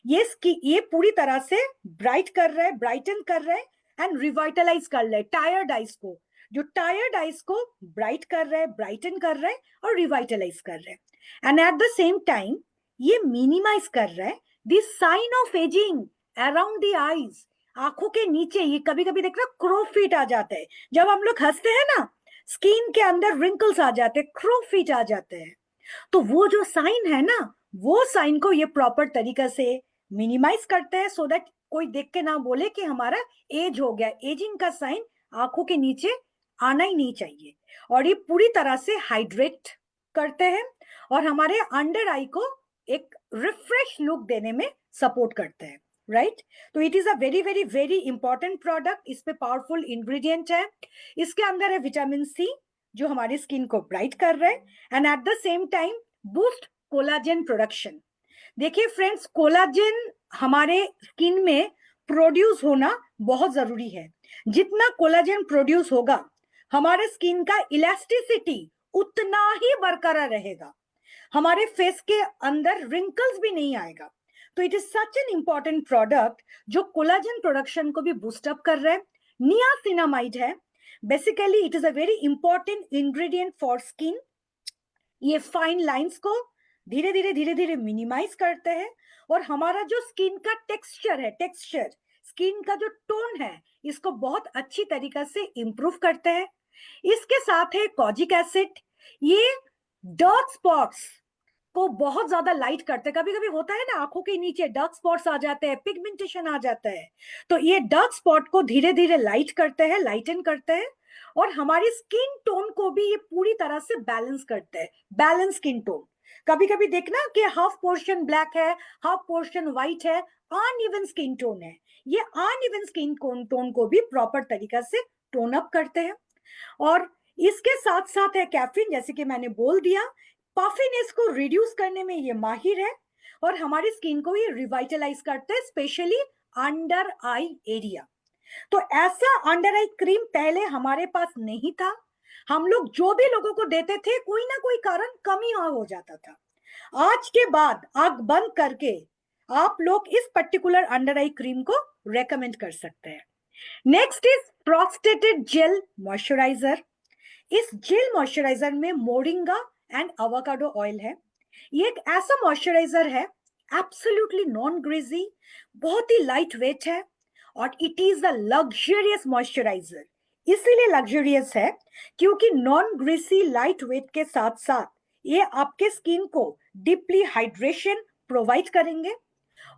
ये पूरी तरह से ब्राइट कर रहा है, ब्राइटन कर रहा है एंड रिवाइटलाइज कर रहा है टायर्ड आइज को। जो टायर्ड आइज को ब्राइट कर रहा है, ब्राइटन कर रहा है और रिवाइटलाइज कर रहा है। And at the same time ये मिनिमाइज कर रहा है the sign of ageing around the eyes. आंखों के नीचे ये कभी कभी देखना क्रो फीट आ जाता है, जब हम लोग हंसते हैं ना स्किन के अंदर रिंकल्स आ जाते हैं, क्रो फीट आ जाते हैं। तो वो जो साइन है ना, वो साइन को ये प्रॉपर तरीका से मिनिमाइज करते हैं, सो दैट कोई देख के ना बोले कि हमारा एज हो गया। एजिंग का साइन आंखों के नीचे आना ही नहीं चाहिए। और ये पूरी तरह से हाइड्रेट करते हैं और हमारे अंडर आई को एक रिफ्रेश लुक देने में सपोर्ट करते हैं, राइट? तो it is a very very very important product. इस पे पावरफुल इंग्रेडिएंट है, इसके अंदर है विटामिन सी जो हमारी स्किन को ब्राइट कर रहा है and at the same time boost collagen production. देखिए फ्रेंड्स, कोलाजन हमारे स्किन में प्रोड्यूस होना बहुत जरूरी है। जितना कोलाजन प्रोड्यूस होगा हमारे स्किन का इलास्टिसिटी उतना ही बरकरार रहेगा, हमारे फेस के अंदर रिंकल्स भी नहीं आएगा। तो it is such an important product जो कोलाजन प्रोडक्शन को भी बूस्ट अप कर रहा है। नियासिनामाइड है, basically it is a very important ingredient for skin. ये फाइन लाइंस को धीरे धीरे मिनिमाइज करते हैं और हमारा जो स्किन का टेक्सचर स्किन का जो टोन है इसको बहुत अच्छी तरीके से इंप्रूव करते हैं। इसके साथ है कॉजिक एसिड, ये डार्क स्पॉट्स को बहुत ज्यादा लाइट करते हैं। कभी कभी होता है ना आंखों के नीचे डार्क स्पॉट्स आ जाते हैं, पिगमेंटेशन आ जाता है, तो ये डार्क स्पॉट को धीरे धीरे लाइट करते हैं, लाइटन करते हैं और हमारी स्किन टोन को भी ये पूरी तरह से बैलेंस करते हैं, बैलेंस स्किन टोन। कभी कभी देखना कि हाफ पोर्शन ब्लैक है, हाफ पोर्शन व्हाइट है, अनइवन स्किन टोन है, ये अनइवन स्किन टोन को भी प्रॉपर तरीका से टोन अप करते हैं। और इसके साथ साथ है कैफीन, जैसे कि मैंने बोल दिया, पफिनेस को रिड्यूस करने में ये माहिर है और हमारी स्किन को ये रिवाइटलाइज करते हैं, स्पेशली अंडर आई एरिया। तो ऐसा अंडर आई क्रीम पहले हमारे पास नहीं था, हम लोग जो भी लोगों को देते थे कोई ना कोई कारण कमी हो जाता था। आज के बाद आंख बंद करके आप लोग इस पर्टिकुलर अंडर आई क्रीम को रेकमेंड कर सकते हैं। Next is frosted gel moisturizer. इस जेल मॉइस्चराइजर में मोरिंगा एंड एवोकाडो ऑयल है। ये एक ऐसा मॉइस्चराइजर है एब्सोल्युटली नॉन ग्रीजी, बहुत ही लाइट वेट है और it is a luxurious moisturiser. इसीलिए लग्जरियस है क्योंकि नॉन ग्रीसी लाइट वेट के साथ साथ ये आपके स्किन को डीपली हाइड्रेशन प्रोवाइड करेंगे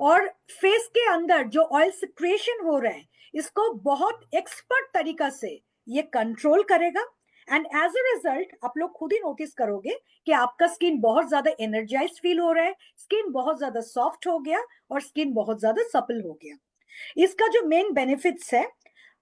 और फेस के अंदर जो ऑयल सिक्रेशन हो रहा है इसको बहुत एक्सपर्ट तरीका से ये कंट्रोल करेगा। एंड एज अ रिजल्ट आप लोग खुद ही नोटिस करोगे कि आपका स्किन बहुत ज्यादा एनर्जाइज फील हो रहा है, स्किन बहुत ज्यादा सॉफ्ट हो गया और स्किन बहुत ज्यादा सपल हो गया। इसका जो मेन बेनिफिट्स है,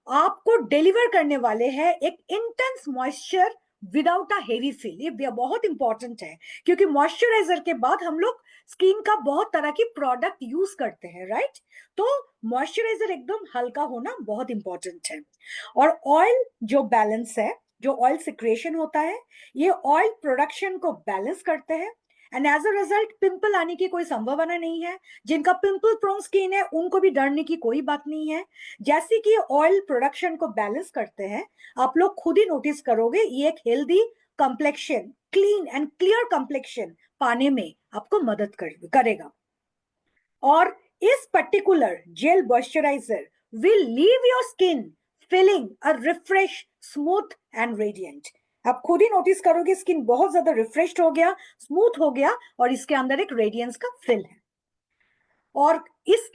आपको डिलीवर करने वाले हैं एक intense moisture without a heavy feel. ये बहुत इंपॉर्टेंट है, क्योंकि मॉइस्चराइजर के बाद हम लोग स्किन का बहुत तरह की प्रोडक्ट यूज करते हैं, राइट? तो मॉइस्चराइजर एकदम हल्का होना बहुत इंपॉर्टेंट है। और ऑयल जो बैलेंस है, जो ऑयल सिक्रेशन होता है, ये ऑयल प्रोडक्शन को बैलेंस करते हैं, and as a result pimple आने की कोई संभावना नहीं है। जिनका पिंपल प्रोन स्किन है उनको भी डरने की कोई बात नहीं है। जैसे कि ऑयल प्रोडक्शन को बैलेंस करते हैं, आप लोग खुद ही नोटिस करोगे ये एक healthy complexion, clean and clear complexion पाने में आपको मदद करेगा। और इस particular gel moisturiser will leave your skin feeling a refresh, smooth and radiant. आप खुद ही नोटिस करोगे स्किन बहुत ज्यादा रिफ्रेश्ड हो गया, स्मूथ हो गया, और इसके अंदर एक रेडियंस का फिल है। और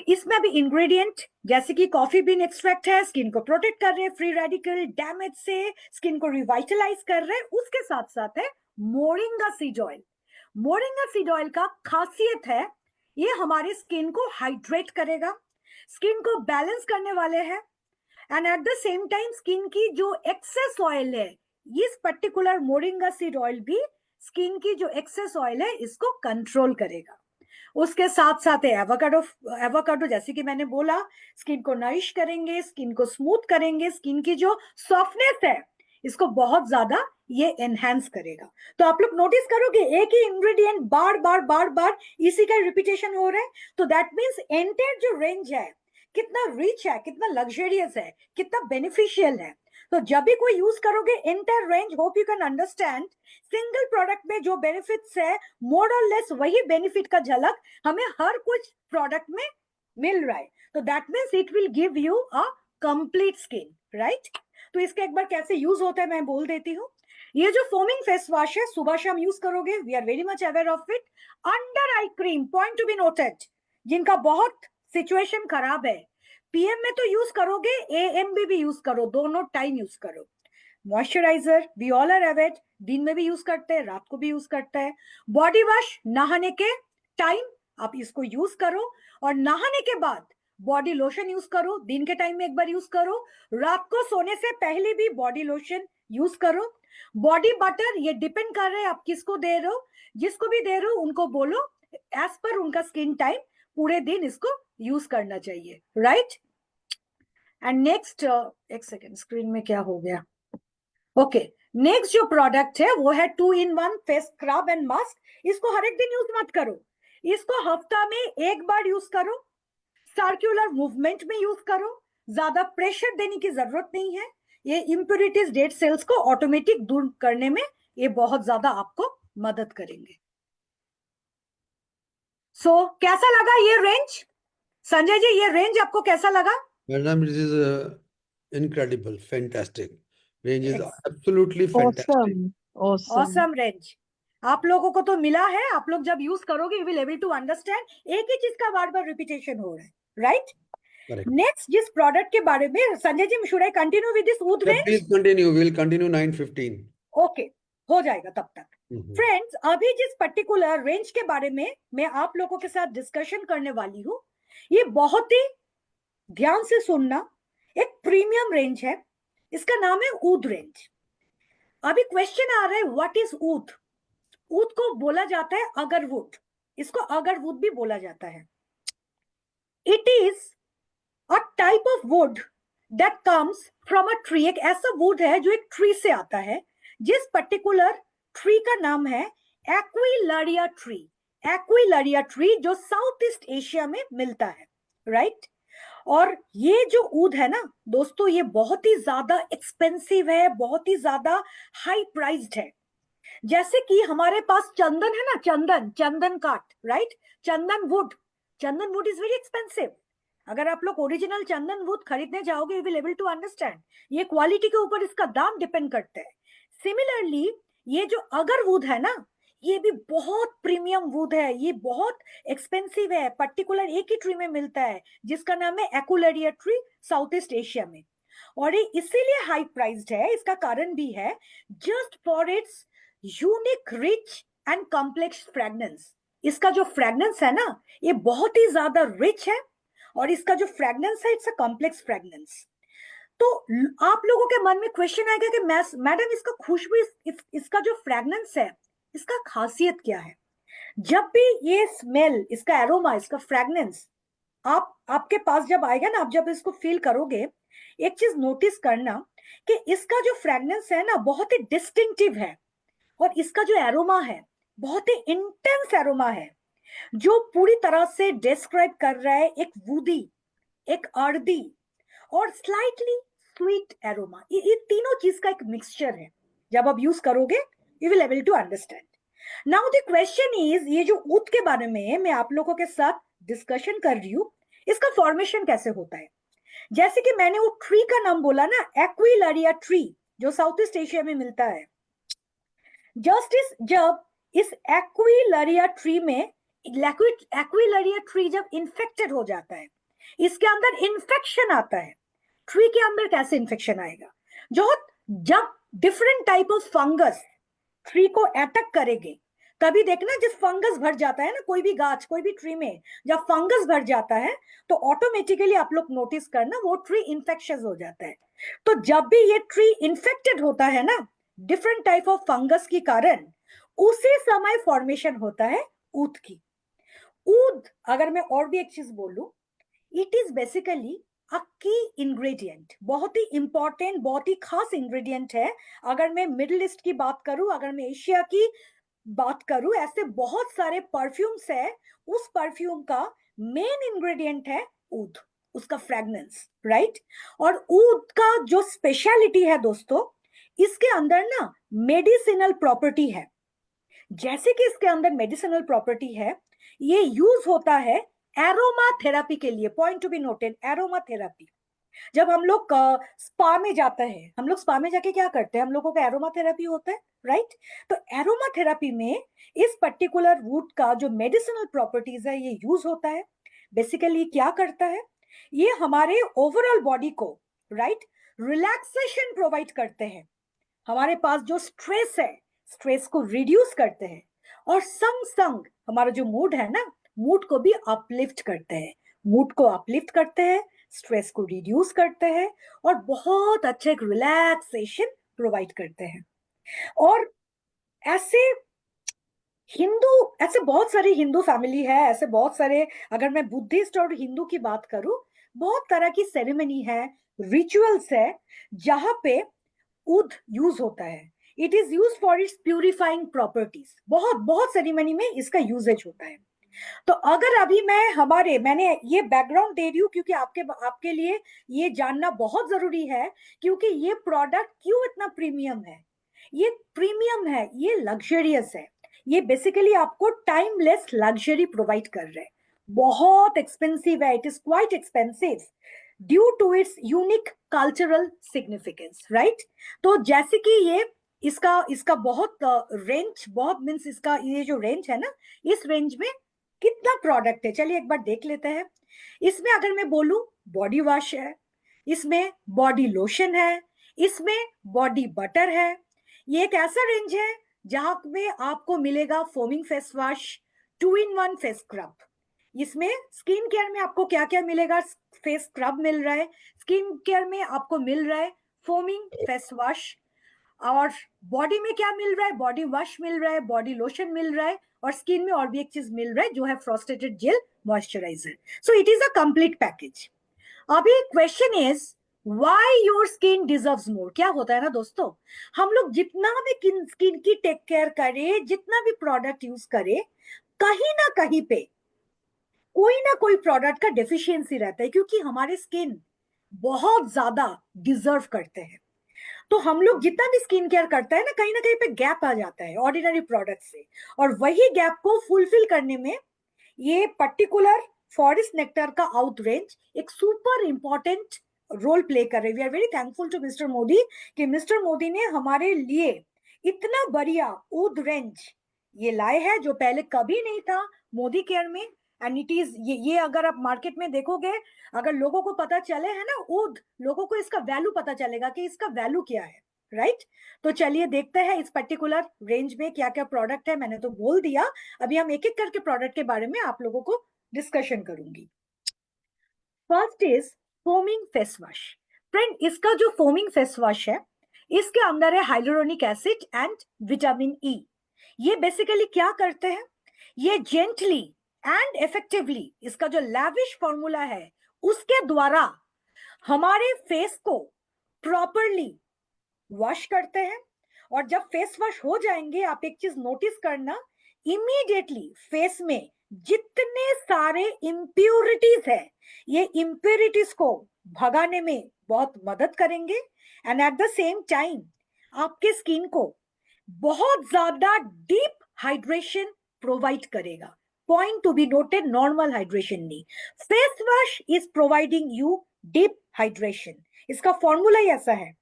इसमें भी इंग्रेडिएंट जैसे कि कॉफी बीन एक्सट्रैक्ट है, स्किन को प्रोटेक्ट कर रहे हैं फ्री रेडिकल डैमेज से, स्किन को रिवाइटलाइज कर रहे हैं। उसके साथ साथ है moringa seed oil. Moringa seed oil का खासियत है ये हमारे स्किन को हाइड्रेट करेगा, स्किन को बैलेंस करने वाले हैं, and at the same time skin की जो एक्सेस ऑयल है, इस पर्टिकुलर मोरिंगा सीड ऑयल भी स्किन की जो एक्सेस ऑयल है इसको कंट्रोल करेगा। उसके साथ साथ है एवोकाडो। एवोकाडो जैसे कि मैंने बोला, स्किन को नरिश करेंगे, स्किन को स्मूथ करेंगे, स्किन की जो सॉफ्टनेस है इसको बहुत ज्यादा ये एनहांस करेगा। तो आप लोग नोटिस करोगे एक ही इंग्रेडिएंट बार बार बार बार इसी का रिपीटेशन हो रहा है, तो दैट मीन्स एंटायर जो रेंज है कितना रिच है, कितना लग्जरियस है, कितना बेनिफिशियल है। तो जब भी कोई यूज करोगे entire range, hope you can understand, single product में जो बेनिफिट्स है मोर और लेस वही बेनिफिट का झलक हमें हर कुछ प्रोडक्ट में मिल रहा है। तो that means it will give you a complete skin, right? तो इसका एक बार कैसे यूज होता है मैं बोल देती हूँ। ये जो फोमिंग फेस वॉश है सुबह शाम यूज करोगे, we are very much aware of it. Under eye cream, point to be noted, जिनका बहुत सिचुएशन खराब है, पीएम में तो यूज करोगे, एएम भी यूज करो, दोनों टाइम यूज करो। Moisturiser we all are aware, दिन में भी यूज करते हैं, रात को भी यूज करते हैं। बॉडी वॉश नहाने के टाइम आप इसको यूज करो, और नहाने के बाद बॉडी लोशन यूज करो, दिन के टाइम में एक बार यूज करो, रात को सोने से पहले भी बॉडी लोशन यूज करो। बॉडी बटर ये डिपेंड कर रहा है आप किसको दे रहे हो, जिसको भी दे रहे हो उनको बोलो एज पर उनका स्किन टाइम पूरे दिन इसको यूज करना चाहिए, राइट? एंड नेक्स्ट, एक सेकेंड स्क्रीन में क्या हो गया, ओके। नेक्स्ट जो प्रोडक्ट है वो है 2-in-1 face scrub and mask. इसको हर एक दिन यूज मत करो, इसको हफ्ता में एक बार यूज करो, सर्कुलर मूवमेंट में यूज करो, ज्यादा प्रेशर देने की जरूरत नहीं है। ये इम्प्योरिटीज, डेड सेल्स को ऑटोमेटिक दूर करने में ये बहुत ज्यादा आपको मदद करेंगे। सो कैसा लगा ये रेंज? संजय जी ये रेंज आपको कैसा लगा? Madam, this is incredible, fantastic. Range is absolutely fantastic. Awesome. Awesome. Awesome range आप लोगों को तो मिला है, आप लोग जब यूज करोगे you will able to understand एक ही चीज का बार बार रिपीटेशन हो रहा है, राइट? Correct. नेक्स्ट जिस प्रोडक्ट के बारे में Sanjay ji, should I continue with this oud range? Please continue. We'll continue 9:15. Okay, हो जाएगा तब तक। फ्रेंड्स अभी जिस पर्टिकुलर रेंज के बारे में मैं आप लोगों के साथ डिस्कशन करने वाली हूँ, ये बहुत ही ध्यान से सुनना, एक प्रीमियम रेंज है, इसका नाम है ऊद रेंज। अभी क्वेश्चन आ रहा है व्हाट इज ऊद? ऊद को बोला जाता है अगरवुड, इसको अगरवुड भी बोला जाता है। It is a type of would that comes from a tree. एक ऐसा वुड है जो एक ट्री से आता है, जिस पर्टिकुलर ट्री का नाम है एक्विलारिया ट्री। एक्विलारिया ट्री जो साउथ ईस्ट एशिया में मिलता है, राइट? और ये जो ऊद है ना दोस्तों, ये बहुत ही ज्यादा एक्सपेंसिव है, बहुत ही ज्यादा हाई प्राइस्ड है। जैसे कि हमारे पास चंदन है ना, चंदन, चंदन काठ, right? Chandan wood, chandan wood is very expensive. अगर आप लोग ओरिजिनल चंदन वुड खरीदने जाओगे you will able to understand ये क्वालिटी के ऊपर इसका दाम डिपेंड करता है। सिमिलरली ये जो अगर वुड है ना, ये भी बहुत प्रीमियम वुड है, ये बहुत एक्सपेंसिव है, पर्टिकुलर एक ही ट्री में मिलता है जिसका नाम है एक्विलारिया ट्री, साउथ ईस्ट एशिया में। और ये इसीलिए हाई प्राइस्ड है, इसका कारण भी है, just for its unique rich and complex fragrance. इसका जो फ्रेगनेंस है ना ये बहुत ही ज्यादा रिच है, और इसका जो फ्रेगनेंस है इट्स अ कॉम्प्लेक्स फ्रेगनेंस। तो आप लोगों के मन में क्वेश्चन आएगा कि मैडम इसका खुशबू इसका जो फ्रेगनेंस है, इसका खासियत क्या है? जब भी ये स्मेल, इसका एरोमा, इसका फ्रेगनेंस आपके पास जब आएगा ना, आप जब इसको फील करोगे, एक चीज नोटिस करना कि इसका जो फ्रेगनेंस है ना बहुत ही डिस्टिंक्टिव है, और इसका जो एरोमा है बहुत ही इंटेंस एरोमा है, जो पूरी तरह से डिस्क्राइब कर रहा है एक वूडी, एक अर्दी और स्लाइटली स्वीट एरोमा। ये तीनों चीज का एक मिक्सचर है। जब आप यूज करोगे you will able to understand. Now the question is, ये जो ऊद के बारे में मैं आप लोगों के साथ डिस्कशन कर रही हूँ, इसका फॉर्मेशन कैसे होता है? जैसे कि मैंने वो ट्री का नाम बोला ना, एक्विलरिया ट्री, जो साउथ ईस्ट एशिया में मिलता है। जब इस एक्विलरिया ट्री में, एक्विलरिया ट्री जब इन्फेक्टेड हो जाता है, इसके अंदर इन्फेक्शन आता है। ट्री के अंदर कैसे इन्फेक्शन आएगा? जब different type of fungus tree को अटैक करेंगे, तभी देखना जब फंगस भर जाता है ना, कोई भी गाछ, कोई भी ट्री में जब फंगस भर जाता है तो ऑटोमेटिकली आप लोग नोटिस करना वो ट्री इन्फेक्शियस हो जाता है। तो जब भी ये ट्री इन्फेक्टेड होता है ना डिफरेंट टाइप ऑफ फंगस के कारण, उसी समय फॉर्मेशन होता है ऊद की। ऊद, अगर मैं और भी एक चीज बोलूं, इट इज बेसिकली अ की इंग्रेडिएंट, बहुत ही इंपॉर्टेंट, बहुत ही खास इंग्रेडिएंट है। अगर मैं मिडिल ईस्ट की बात करूं, अगर मैं एशिया की बात करूं, ऐसे बहुत सारे परफ्यूम्स है, उस परफ्यूम का मेन इंग्रेडिएंट है ऊद, उसका फ्रेगनेंस, राइट? और ऊद का जो स्पेशलिटी है दोस्तों, इसके अंदर ना मेडिसिनल प्रॉपर्टी है। जैसे कि इसके अंदर मेडिसिनल प्रॉपर्टी है, ये यूज होता है एरोमा थेरापी के लिए। Point to be noted, aroma therapy. जब हम लोग स्पा में जाते हैं, हम लोग स्पा में जाके क्या करते हैं, हम लोगों का एरोमा थेरापी होता है, राइट? तो एरोमा थेरापी में इस पर्टिकुलर वुड का जो मेडिसिनल प्रॉपर्टीज है ये यूज होता है। बेसिकली क्या करता है, ये हमारे ओवरऑल बॉडी को, राइट, रिलैक्सेशन प्रोवाइड करते हैं। हमारे पास जो स्ट्रेस है, स्ट्रेस को रिड्यूस करते हैं, और संग संग हमारा जो मूड है ना, मूड को भी अपलिफ्ट करते हैं। मूड को अपलिफ्ट करते हैं, स्ट्रेस को रिड्यूस करते हैं, और बहुत अच्छे एक रिलैक्सेशन प्रोवाइड करते हैं। और ऐसे ऐसे बहुत सारे हिंदू फैमिली है, ऐसे बहुत सारे, अगर मैं बुद्धिस्ट और हिंदू की बात करूं, बहुत तरह की सेरेमनी है, रिचुअल्स है, जहां पे उद यूज होता है। It is use for its purifying properties. बहुत बहुत सेरेमनी में इसका यूजेज होता है। तो अगर अभी मैंने ये बैकग्राउंड दे रही हूँ क्योंकि आपके लिए ये जानना बहुत जरूरी है, क्योंकि ये प्रोडक्ट क्यों इतना प्रीमियम है। ये प्रीमियम है, ये लग्जरियस है, ये बेसिकली आपको टाइमलेस लग्जरी प्रोवाइड कर रहे हैं। बहुत एक्सपेंसिव है, it is quite expensive due to its unique cultural significance, right? तो जैसे कि ये इसका इसका बहुत रेंज, बहुत मीन्स इसका ये जो रेंज है ना, इस रेंज में कितना प्रोडक्ट है, चलिए एक बार देख लेते हैं। इसमें अगर मैं बोलूं, बॉडी वॉश है, इसमें बॉडी लोशन है, इसमें बॉडी बटर है। ये एक ऐसा रेंज है जहां में आपको मिलेगा foaming face wash, 2 in 1 face scrub. इसमें स्किन केयर में आपको क्या क्या मिलेगा, फेस स्क्रब मिल रहा है, स्किन केयर में आपको मिल रहा है फोमिंग फेस वॉश, और बॉडी में क्या मिल रहा है, बॉडी वॉश मिल रहा है, बॉडी लोशन मिल रहा है, और स्किन में और भी एक चीज मिल रहा है जो है frosted gel moisturizer. So it is a complete package. अभी question is why your skin deserves more. क्या होता है ना दोस्तों, हम लोग जितना भी स्किन की टेक केयर करें, जितना भी प्रोडक्ट यूज करें, कहीं ना कहीं पे कोई ना कोई प्रोडक्ट का डेफिशिएंसी रहता है, क्योंकि हमारे स्किन बहुत ज्यादा डिजर्व करते हैं। तो हम लोग जितना भी स्किन केयर करते हैं ना कहीं पे गैप आ जाता है ऑर्डिनरी प्रोडक्ट से, और वही गैप को फुलफिल करने में ये पर्टिकुलर फॉरेस्ट नेक्टर का आउट रेंज एक सुपर इंपॉर्टेंट रोल प्ले कर रहे हैं। We are very thankful to mister Modi कि मिस्टर मोदी ने हमारे लिए इतना बढ़िया उद रेंज ये लाए हैं, जो पहले कभी नहीं था मोदी केयर में। एंड इट इज ये अगर आप मार्केट में देखोगे, अगर लोगों को पता चले है ना उद, लोगों को इसका वैल्यू पता चलेगा कि इसका वैल्यू क्या है, राइट? तो चलिए देखते हैं इस पर्टिकुलर रेंज में क्या क्या प्रोडक्ट है। मैंने तो बोल दिया, अभी हम एक एक करके प्रोडक्ट के बारे में आप लोगों को डिस्कशन करूंगी। First is foaming face wash. Friend, इसका जो फोमिंग फेस वॉश है, इसके अंदर है hyaluronic acid and vitamin E. ये बेसिकली क्या करते हैं, ये जेंटली एंड इफेक्टिवली, इसका जो लैविश फॉर्मूला है उसके द्वारा हमारे फेस को प्रॉपरली वॉश करते हैं। और जब फेस वॉश हो जाएंगे, आप एक चीज नोटिस करना, इमीडिएटली फेस में जितने सारे इम्प्यूरिटीज है, ये इम्प्यूरिटीज को भगाने में बहुत मदद करेंगे। And at the same time आपके स्किन को बहुत ज्यादा डीप हाइड्रेशन प्रोवाइड करेगा। Point to be noted, normal hydration नहीं, face wash is providing you deep hydration. इसका फॉर्मूला ही ऐसा है,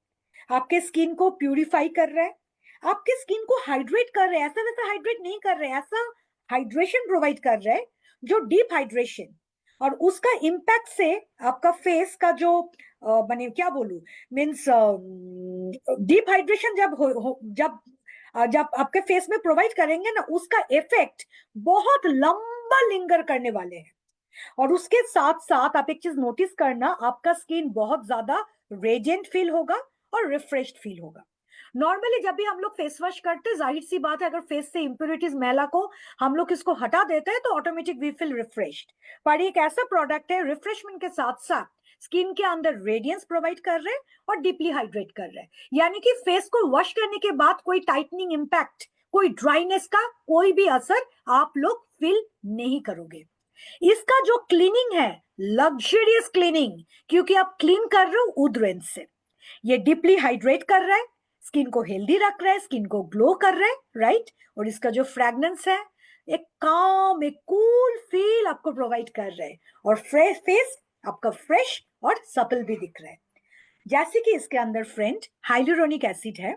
आपके स्किन को प्यूरिफाई कर रहा है, आपके स्किन को हाइड्रेट कर रहा है, ऐसा वैसा हाइड्रेट नहीं कर रहा है, ऐसा हाइड्रेशन प्रोवाइड कर रहा है जो डीप हाइड्रेशन। और उसका इम्पैक्ट से आपका फेस का जो बने क्या बोलूं, मीन्स डीप हाइड्रेशन जब आपके फेस में प्रोवाइड करेंगे ना, उसका इफेक्ट बहुत लंबा लिंगर करने वाले हैं। और उसके साथ साथ आप एक चीज नोटिस करना, आपका स्किन बहुत ज्यादा रेडिएंट फील होगा और रिफ्रेश्ड फील होगा। नॉर्मली जब भी हम लोग फेस वॉश करते हैं, जाहिर सी बात है, अगर फेस से इंप्योरिटीज मैला को हम लोग इसको हटा देते हैं तो ऑटोमेटिक वी फील रिफ्रेश्ड। पर एक ऐसा प्रोडक्ट है, रिफ्रेशमेंट के साथ साथ स्किन के अंदर रेडियंस प्रोवाइड कर रहे हैं और डीपली हाइड्रेट कर रहे हैं। यानी कि फेस को वॉश करने के बाद कोई टाइटनिंग इंपैक्ट, कोई ड्राइनेस का कोई भी असर आप लोग फील नहीं करोगे। इसका जो क्लीनिंग है, लग्जरियस क्लीनिंग, क्योंकि आप क्लीन कर रहे हो उद रेंज से। ये डीपली हाइड्रेट कर रहा है, स्किन को हेल्दी रख रहा है, स्किन को ग्लो कर रहा है, राइट। और इसका जो फ्रेग्रेंस है, एक काम, एक कूल फील आपको प्रोवाइड कर रहा है, और फेस आपका फ्रेश और सपल भी दिख रहा है। जैसे कि इसके अंदर फ्रेंड हाइलुरोनिक एसिड है,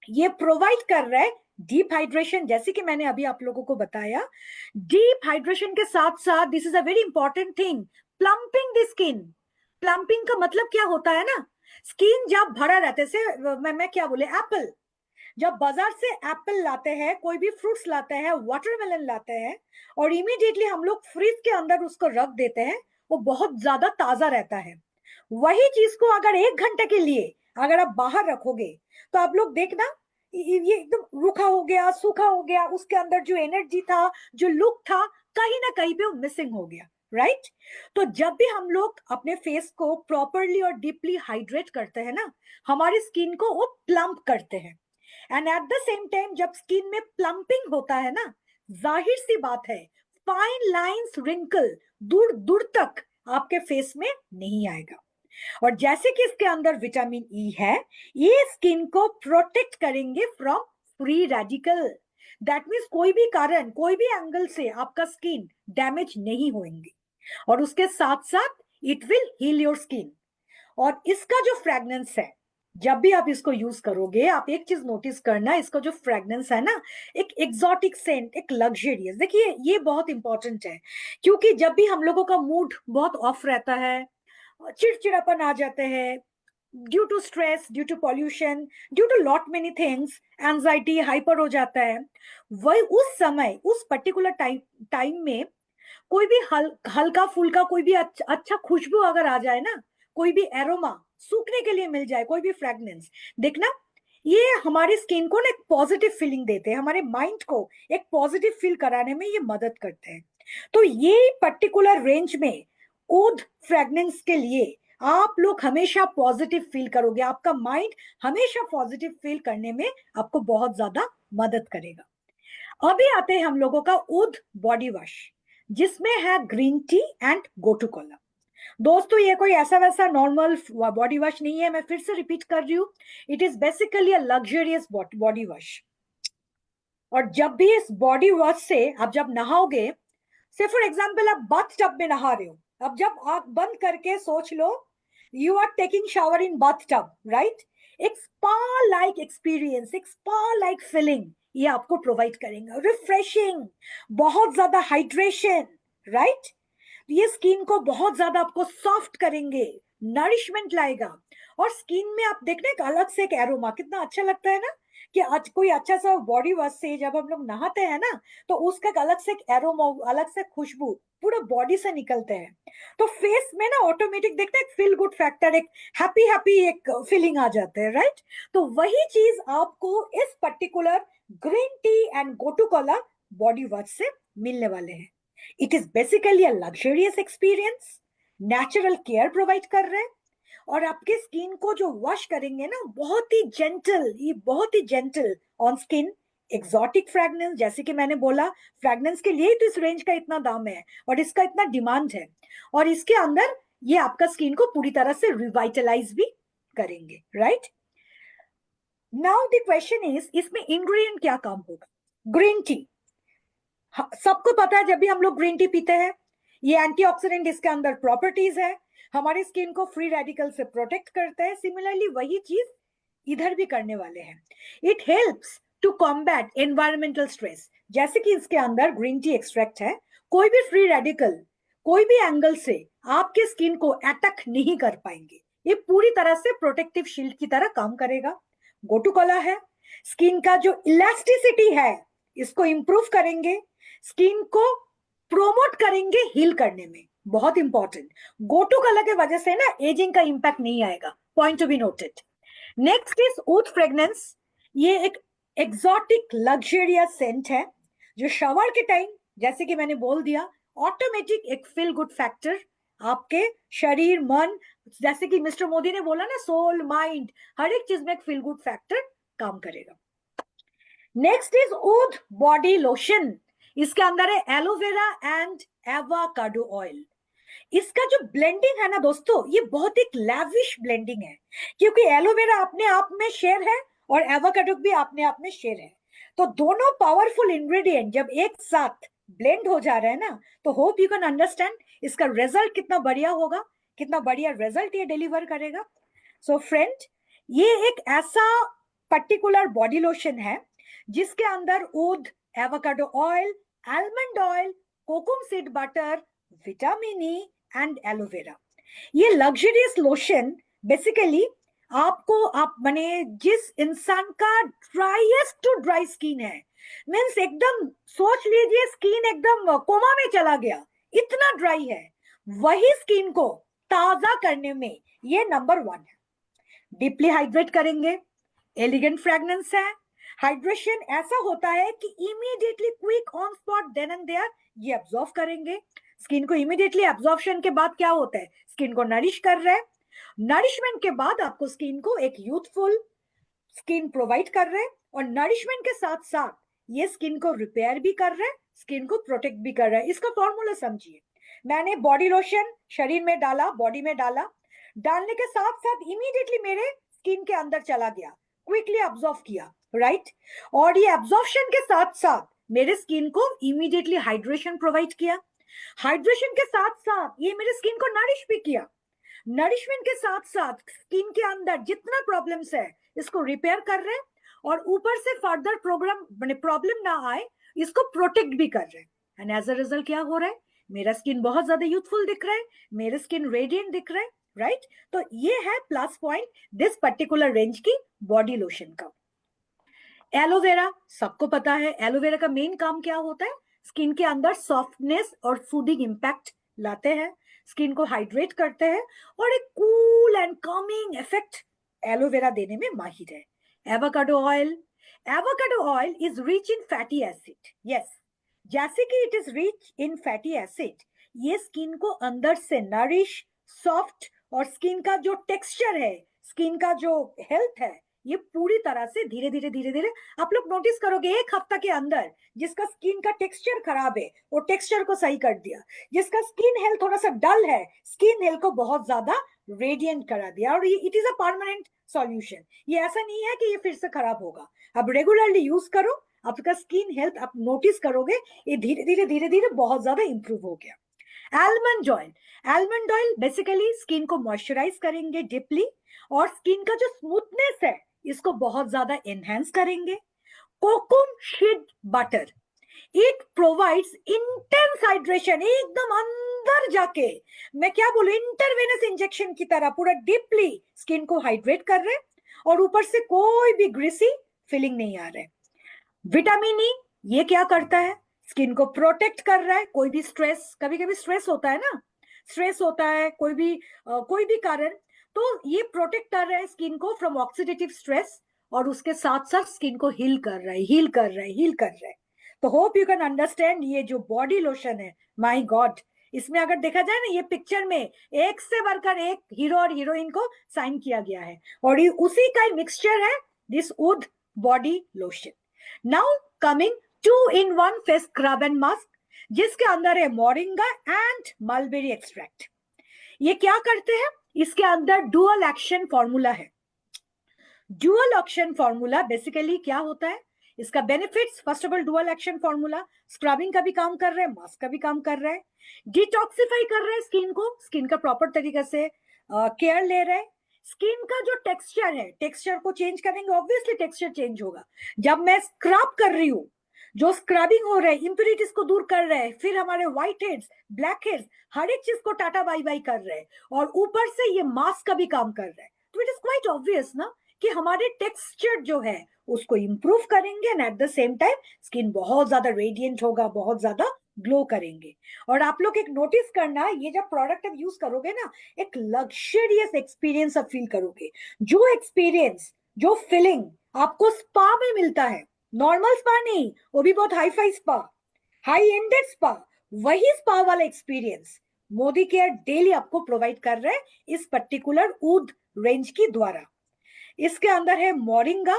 ये प्रोवाइड कर रहा है डीप हाइड्रेशन। जैसे कि मैंने अभी आप लोगों को बताया, डीप हाइड्रेशन के साथ साथ this is a very important thing, plumping the skin. Plumping का मतलब क्या होता है ना, स्किन जब भरा रहते से मैं क्या बोले, एप्पल, जब बाजार से एप्पल लाते हैं, कोई भी फ्रूट्स लाते हैं, वाटरमेलन लाते हैं, और इमीडिएटली हम लोग फ्रिज के अंदर उसको रख देते हैं, वो बहुत ज्यादा ताजा रहता है। वही चीज को अगर 1 घंटे के लिए अगर आप बाहर रखोगे, तो आप लोग देखना, ये एकदम रूखा हो गया, सूखा हो गया, उसके अंदर जो एनर्जी था, जो लुक था, कहीं ना कहीं पे वो मिसिंग हो गया, राइट। तो जब भी हम लोग अपने फेस को प्रॉपरली और डीपली हाइड्रेट करते हैं ना, हमारी स्किन को वो प्लम्प करते हैं। And at the same time जब स्किन में प्लम्पिंग होता है ना, जाहिर सी बात है, फाइन लाइंस, रिंकल दूर दूर तक आपके फेस में नहीं आएगा। और जैसे कि इसके अंदर विटामिन ई है, ये स्किन को प्रोटेक्ट करेंगे from free radical. That means कोई भी कारण, कोई भी एंगल से आपका स्किन डैमेज नहीं होंगे। और उसके साथ साथ it will heal your skin. और इसका जो फ्रेग्रेंस है, जब भी आप इसको यूज करोगे, आप एक चीज नोटिस करना, इसका जो फ्रेग्रेंस है ना, एक एग्जॉटिक सेंट, एक लग्जरियस। देखिए ये बहुत इंपॉर्टेंट है, क्योंकि जब भी हम लोगों का मूड बहुत ऑफ रहता है, चिड़चिड़ापन आ जाते हैं, due to stress, due to pollution, due to lot many things, anxiety, hyper हो जाता है, वही उस समय, उस पर्टिकुलर टाइम में कोई भी हल्का फुल्का, कोई भी अच्छा खुशबू अगर आ जाए ना, कोई भी एरोमा सूखने के लिए मिल जाए, कोई भी फ्रेग्रेंस, देखना ये हमारी स्किन को ना एक पॉजिटिव फीलिंग देते हैं, हमारे माइंड को एक पॉजिटिव फील कराने में ये मदद करते हैं। तो ये पर्टिकुलर रेंज में ओद फ्रेग्रेंस के लिए आप लोग हमेशा पॉजिटिव फील करोगे, आपका माइंड हमेशा पॉजिटिव फील करने में आपको बहुत ज्यादा मदद करेगा। अभी आते हैं हम लोगों का ओद बॉडी वॉश, जिसमें है green tea and gotu Cola. दोस्तों ये कोई ऐसा वैसा नॉर्मल बॉडी वॉश नहीं है, मैं फिर से रिपीट कर रही हूँ, it is basically a luxurious body wash. और जब भी इस बॉडी वॉश से आप जब नहाओगे, से फॉर एग्जाम्पल आप बाथ टब में नहा रहे हो, अब जब आंख बंद करके सोच लो, you are taking shower in bath tub, right. एक स्पा लाइक एक्सपीरियंस, एक स्पा लाइक फीलिंग ये आपको प्रोवाइड करेंगे, रिफ्रेशिंग, बहुत ज्यादा हाइड्रेशन, राइट। ये स्किन को बहुत ज्यादा आपको सॉफ्ट करेंगे, नरिशमेंट लाएगा, और स्किन में आप देखना एक अलग से एक एरोमा, कितना अच्छा लगता है ना कि आज कोई अच्छा सा बॉडी वॉश से जब हम लोग नहाते हैं ना, तो उसका एक अलग से एक एरोमा, अलग से खुशबू पूरा बॉडी से निकलते हैं। तो फेस में ना ऑटोमेटिक देखते हैं फील गुड फैक्टर, एक हैप्पी हैप्पी एक फीलिंग आ जाते हैं, राइट। तो वही चीज आपको इस particular green tea and gotu Cola body wash से मिलने वाले हैं। It is basically a luxurious experience, natural care provide कर रहे हैं, और आपके स्किन को जो वॉश करेंगे ना बहुत ही जेंटल, ये बहुत ही gentle on skin. Exotic fragrance, जैसे कि मैंने बोला फ्रेगनेंस के लिए ही तो इस रेंज का इतना दाम है और इसका इतना डिमांड है, और इसके अंदर ये आपका स्किन को पूरी तरह से रिवाइटलाइज भी करेंगे, right. Now the question is, इसमें इंग्रेडिएंट क्या काम होगा। ग्रीन टी, सबको पता है जब भी हम लोग ग्रीन टी पीते हैं, ये एंटीऑक्सीडेंट इसके अंदर प्रॉपर्टीज है, हमारी स्किन को फ्री रेडिकल से प्रोटेक्ट करता है। सिमिलरली वही चीज इधर भी करने वाले हैं। It helps to combat environmental stress, जैसे कि इसके अंदर ग्रीन टी एक्सट्रैक्ट है, कोई भी फ्री रेडिकल कोई भी एंगल से आपके स्किन को अटैक नहीं कर पाएंगे, ये पूरी तरह से प्रोटेक्टिव शील्ड की तरह काम करेगा। गोटू कोला है, स्किन का जो इलास्टिसिटी है इसको इंप्रूव करेंगे, स्किन को प्रोमोट करेंगे हील करने में, बहुत इंपॉर्टेंट। गोटू कलर के वजह से ना एजिंग का इंपैक्ट नहीं आएगा, point to be noted. Next is oud fragrance, ये एक एक्सोटिक लग्जरियस सेंट है जो शावर के टाइम, जैसे कि मैंने बोल दिया, ऑटोमेटिक एक फील गुड फैक्टर आपके शरीर मन, जैसे कि मिस्टर मोदी ने बोला ना, सोल माइंड हर एक चीज में एक फील गुड फैक्टर काम करेगा। नेक्स्ट इज ऊथ बॉडी लोशन, इसके अंदर है एलोवेरा एंड एवोकाडो ऑयल। इसका जो ब्लेंडिंग है ना दोस्तों, ये बहुत एक लैविश ब्लेंडिंग है, क्योंकि एलोवेरा अपने आप में शेयर है और एवोकाडो भी अपने आप में शेयर है। तो दोनों पावरफुल इंग्रेडिएंट जब एक साथ ब्लेंड हो जा रहे हैं ना, तो होप यू कैन अंडरस्टैंड इसका रिजल्ट कितना बढ़िया होगा, कितना बढ़िया रिजल्ट ये डिलीवर करेगा। सो फ्रेंड, ये एक ऐसा पर्टिकुलर बॉडी लोशन है जिसके अंदर oud, avocado oil, almond oil, kokum seed butter, vitamin E and aloe vera, ये लग्जरियस लोशन बेसिकली आपको, आप माने जिस इंसान का ड्राईएस्ट टू ड्राई स्किन है, मीन्स एकदम सोच लीजिए स्किन एकदम कोमा में चला गया, इतना ड्राई है, वही स्किन को ताजा करने में ये नंबर 1 है। डीपली हाइड्रेट करेंगे, एलिगेंट फ्रेग्रेंस है, हाइड्रेशन ऐसा होता है कि immediately quick on spot then and there ये अब्सॉर्ब करेंगे स्किन को। इमीडिएटली एब्जॉर्प्शन के बाद क्या होता है, स्किन को नरिश कर रहे हैं, नरिशमेंट के बाद आपको स्किन को एक यूथफुल स्किन प्रोवाइड कर रहे हैं, और नरिशमेंट के साथ साथ ये स्किन को रिपेयर भी कर रहे हैं, स्किन को प्रोटेक्ट भी कर रहा है। इसका फॉर्मूला समझिए, मैंने बॉडी लोशन शरीर में डाला, बॉडी में डाला, डालने के साथ साथ इमीडिएटली मेरे स्किन के अंदर चला गया, क्विकली अब्सॉर्ब किया, राइट। और ये अब्सॉर्प्शन के साथ साथ मेरे स्किन को इमीडिएटली हाइड्रेशन प्रोवाइड किया, हाइड्रेशन के साथ साथ ये मेरे स्किन को नरिश भी किया, नरिशमेंट के साथ साथ स्किन के अंदर जितना प्रॉब्लम्स है इसको रिपेयर कर रहे हैं, और ऊपर से फर्दर प्रॉब्लम ना आए इसको प्रोटेक्ट भी कर रहे हैं। एंड एज अ रिजल्ट क्या हो रहा है, मेरा स्किन बहुत ज्यादा यूथफुल दिख रहा है, मेरा स्किन रेडिएंट दिख रहा है, राइट। तो ये है plus point this particular range की बॉडी लोशन का। एलोवेरा, सबको पता है एलोवेरा का मेन काम क्या होता है, स्किन के अंदर सॉफ्टनेस और सूदिंग इंपैक्ट लाते हैं, स्किन को हाइड्रेट करते हैं, और एक cool and coming effect aloe vera देने में माहिर है। Avocado oil, avocado oil is rich in fatty acid, yes, जैसे कि it is rich in fatty acid, ये स्किन को अंदर से नरिश, सॉफ्ट, और स्किन का जो टेक्सचर है, स्किन का जो हेल्थ है, ये पूरी तरह से धीरे धीरे धीरे धीरे आप लोग नोटिस करोगे, एक हफ्ता के अंदर जिसका स्किन का टेक्सचर खराब है वो टेक्सचर को सही कर दिया, जिसका स्किन हेल्थ थोड़ा सा डल है स्किन हेल्थ को बहुत ज्यादा रेडिएंट करा दिया, और ये it is a permanent solution, ये ऐसा नहीं है कि ये फिर से खराब होगा। अब रेगुलरली यूज करो, आपका स्किन हेल्थ आप नोटिस करोगे ये धीरे धीरे धीरे धीरे बहुत ज्यादा इंप्रूव हो गया। Almond oil, almond oil basically skin को मॉइस्चराइज करेंगे डीपली, और स्किन का जो स्मूथनेस है इसको बहुत ज्यादा एनहेंस करेंगे। Kokum seed butter, it provides intense hydration, एकदम अंदर जाके, मैं क्या बोलूं, इंटरवेनस इंजेक्शन की तरह पूरा डीपली स्किन को हाइड्रेट कर रहे हैं, और ऊपर से कोई भी ग्रीसी फीलिंग नहीं आ रहा है। विटामिन ई ये क्या करता है, स्किन को प्रोटेक्ट कर रहा है। कोई भी स्ट्रेस, कभी कभी स्ट्रेस होता है ना, स्ट्रेस होता है कोई भी कारण, तो ये प्रोटेक्ट कर रहा है स्किन को फ्रॉम ऑक्सीडेटिव स्ट्रेस, और उसके साथ साथ स्किन को हील कर रहा है, हील कर रहा है, हील कर रहा है। तो होप यू कैन अंडरस्टैंड, ये जो बॉडी लोशन है, माय गॉड, इसमें अगर देखा जाए ना, ये पिक्चर में एक से बढ़कर एक हीरो और हीरोइन को साइन किया गया है, और ये उसी का मिक्सचर है this ud body lotion. Now coming 2-in-1 face scrub and mask, जिसके अंदर है मोरिंगा एंड मलबेरी एक्सट्रैक्ट। ये क्या करते हैं, इसके अंदर डुअल एक्शन फॉर्मूला है। डुअल एक्शन फॉर्मूला बेसिकली क्या होता है, इसका benefits, first of all dual action formula scrubbing का भी काम कर रहा है, मास्क का भी काम कर रहा है, डिटॉक्सिफाई कर रहा है स्किन को, स्किन का प्रॉपर तरीके से केयर ले रहा है। स्किन का जो टेक्सचर है, टेक्सचर को चेंज करेंगे, ऑब्वियसली टेक्सचर चेंज होगा। जब मैं स्क्रब कर रही हूँ, जो स्क्रबिंग हो रहा है, इंप्यूरिटीज को दूर कर रहा है, फिर हमारे व्हाइट हेड्स, ब्लैक हेड्स, हर एक चीज को टाटा बाई बाई कर रहे हैं, और ऊपर से ये मास्क का भी काम कर रहा है। तो इट इज क्वाइट ऑब्वियस ना कि हमारे टेक्सचर जो है उसको इंप्रूव करेंगे, and at the same time skin बहुत ज्यादा रेडिएंट होगा, बहुत ज्यादा ग्लो करेंगे। और आप लोग एक नोटिस करना, ये जब प्रोडक्ट आप यूज करोगे ना, एक लग्जरियस एक्सपीरियंस आप फील करोगे। जो एक्सपीरियंस, जो फीलिंग आपको स्पा में मिलता है, नॉर्मल स्पा नहीं, वो भी बहुत hi fi spa, high ended spa, वही स्पा वाला एक्सपीरियंस मोदी केयर डेली आपको प्रोवाइड कर रहे हैं इस पर्टिकुलर ऊद रेंज की द्वारा। इसके अंदर है मोरिंगा।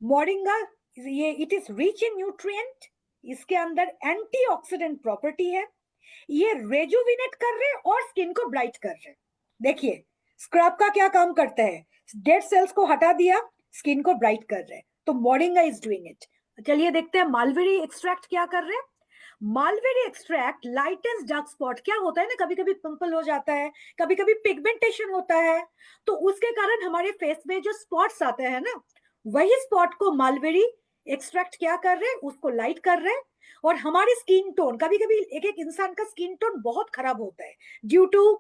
मोरिंगा ये it is rich in nutrient, इसके अंदर एंटीऑक्सीडेंट प्रॉपर्टी है, ये रेजुविनेट कर रहे हैं और स्किन को ब्राइट कर रहे हैं। देखिए स्क्रब का क्या काम करता है, डेड सेल्स को हटा दिया, स्किन को ब्राइट कर रहे हैं, तो मोरिंगा इज डूइंग इट। चलिए देखते हैं मालवेरी एक्सट्रैक्ट क्या कर रहे हैं। मालवेरी एक्सट्रैक्ट लाइटेंस डार्क स्पॉट, क्या होता है ना, कभी कभी पिंपल हो जाता है, कभी कभी पिगमेंटेशन होता है, तो उसके कारण हमारे फेस में जो स्पॉट्स आते हैं ना, वही स्पॉट को मालवेरी एक्सट्रैक्ट क्या कर रहे हैं, उसको लाइट कर रहे हैं। और हमारे स्किन टोन, कभी कभी एक एक इंसान का स्किन टोन बहुत खराब होता है due to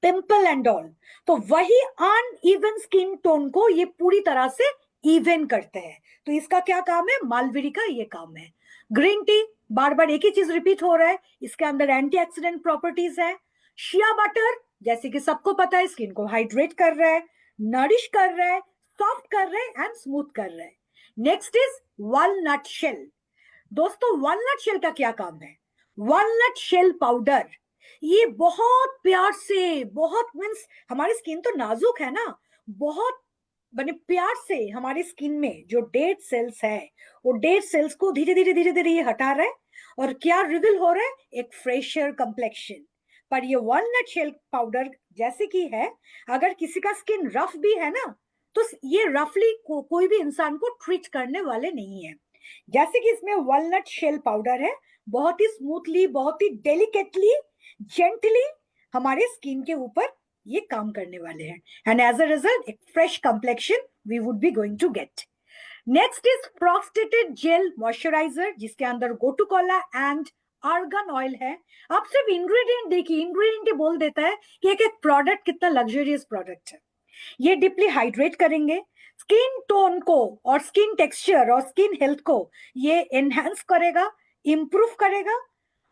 pimple and all, तो वही अनइवन स्किन टोन को ये पूरी तरह से इवन करते हैं। तो इसका क्या काम है, मालवेरी का ये काम है। ग्रीन टी, बार बार एक ही चीज रिपीट हो रहा है, इसके अंदर एंटीऑक्सीडेंट प्रॉपर्टीज है। शिया बटर, जैसे कि सबको पता है, स्किन को हाइड्रेट कर रहा है, नरिश कर रहा है, सॉफ्ट कर रहा है एंड स्मूथ कर रहा है। Next is walnut shell. दोस्तों वॉलनट शेल का क्या काम है, वॉलनट शेल पाउडर, ये बहुत प्यार से, बहुत मीन्स हमारी स्किन तो नाजुक है ना, बहुत बने प्यार से हमारी स्किन में जो डेड सेल्स है, वो डेड सेल्स को धीरे धीरे धीरे धीरे ये हटा रहा है, और क्या रिवील हो रहा है, एक फ्रेशर कंप्लेक्शन। पर ये वॉलनट शेल पाउडर जैसे कि है, अगर किसी का स्किन रफ भी है ना, तो ये रफली कोई भी इंसान को ट्रीट करने वाले नहीं है। जैसे कि इसमें वॉलनट शेल पाउडर है, बहुत ही स्मूथली, बहुत ही डेलिकेटली, जेंटली हमारे स्किन के ऊपर ये काम करने वाले हैं, एंड एज अ रिजल्ट एक fresh complexion we would be going to get. Next is frosted gel moisturizer, जिसके अंदर गोटुकोला एंड आर्गन ऑयल है। आप सिर्फ इंग्रेडिएंट देखिए, इंग्रेडिएंट बोल देता है कि एक एक प्रोडक्ट कितना लग्जरियस प्रोडक्ट है। ये डीपली हाइड्रेट करेंगे स्किन टोन को, और स्किन टेक्सचर और स्किन हेल्थ को ये एनहांस करेगा, इंप्रूव करेगा।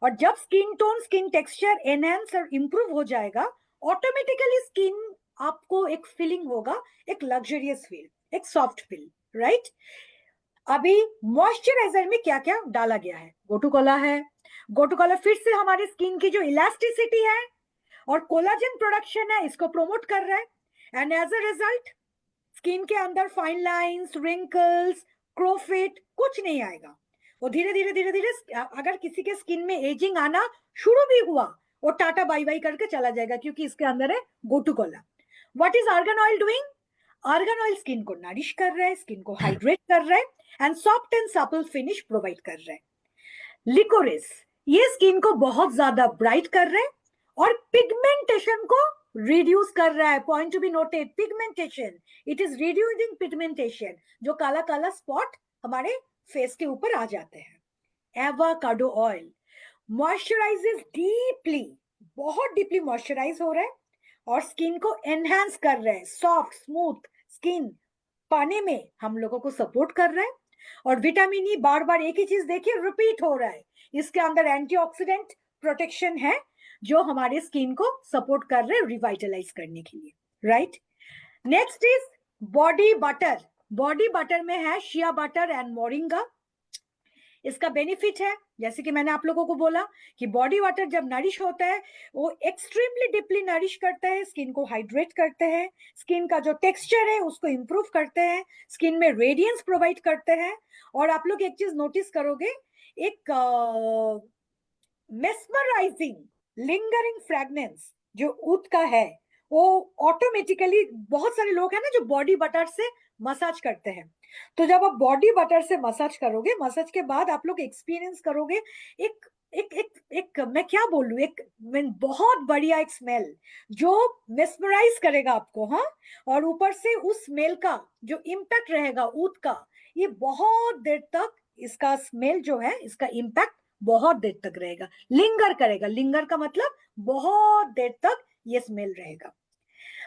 और जब skin tone, skin texture enhance और इंप्रूव हो जाएगा, ऑटोमेटिकली स्किन आपको एक फीलिंग होगा, एक लग्जरियस फील, एक सॉफ्ट फील, राइट। अभी मॉइस्चराइजर में क्या क्या डाला गया है, गोटुकोला है। गोटुकोला फिर से हमारे स्किन की जो इलास्टिसिटी है और कोलाजन प्रोडक्शन है, इसको प्रमोट कर रहा है, and as a result skin के अंदर फाइन लाइंस, रिंकल्स, क्रोफिट कुछ नहीं आएगा। वो धीरे धीरे धीरे धीरे, अगर किसी के स्किन में एजिंग आना शुरू भी हुआ, वो टाटा बाई बाई करके चला जाएगा, क्योंकि इसके अंदर है gotu kola. What is argan oil doing, argan oil skin को नरिश कर रहा है, स्किन को हाइड्रेट कर रहा है, and soft and supple finish provide कर रहा है। लिकोरिस ये स्किन को बहुत ज्यादा ब्राइट कर रहा है और पिगमेंटेशन को रिड्यूस कर रहा है। Point to be noted, pigmentation, it is reducing pigmentation, जो काला काला स्पॉट हमारे फेस के ऊपर आ जाते हैं। एवोकाडो ऑयल मॉइस्चराइजेस डीपली, बहुत डीपली मॉइस्चराइज हो रहा है और स्किन को एनहांस कर रहा है, सॉफ्ट स्मूथ स्किन पाने में हम लोगों को सपोर्ट कर रहा है। और विटामिन ई बार बार एक ही चीज देखिए रिपीट हो रहा है, इसके अंदर एंटीऑक्सीडेंट प्रोटेक्शन है जो हमारे स्किन को सपोर्ट कर रहे हैं रिवाइटलाइज करने के लिए, right. Next is body butter. Body butter में है शिया बटर एंड मोरिंगा। इसका बेनिफिट है, जैसे कि मैंने आप लोगों को बोला कि बॉडी वाटर जब नरिश होता है वो एक्सट्रीमली डीपली नरिश करता है, स्किन को हाइड्रेट करते हैं, स्किन का जो टेक्सचर है उसको इंप्रूव करते हैं, स्किन में रेडियंस प्रोवाइड करते हैं। और आप लोग एक चीज नोटिस करोगे, एक मेस्मराइजिंग लिंगरिंग फ्रेगनेंस जो ऊद का है वो ऑटोमेटिकली, बहुत सारे लोग हैं ना जो बॉडी बटर से मसाज करते हैं, तो जब आप बॉडी बटर से मसाज करोगे, मसाज के बाद आप लोग एक्सपीरियंस करोगे एक एक एक एक मैं क्या बोलूं, एक बहुत बढ़िया एक स्मेल जो मेस्मराइज करेगा आपको, हाँ। और ऊपर से उस स्मेल का जो इम्पैक्ट रहेगा ऊद का, ये बहुत देर तक इसका स्मेल जो है, इसका इम्पैक्ट बहुत देर तक रहेगा, लिंगर करेगा। लिंगर का मतलब बहुत देर तक ये स्मेल रहेगा।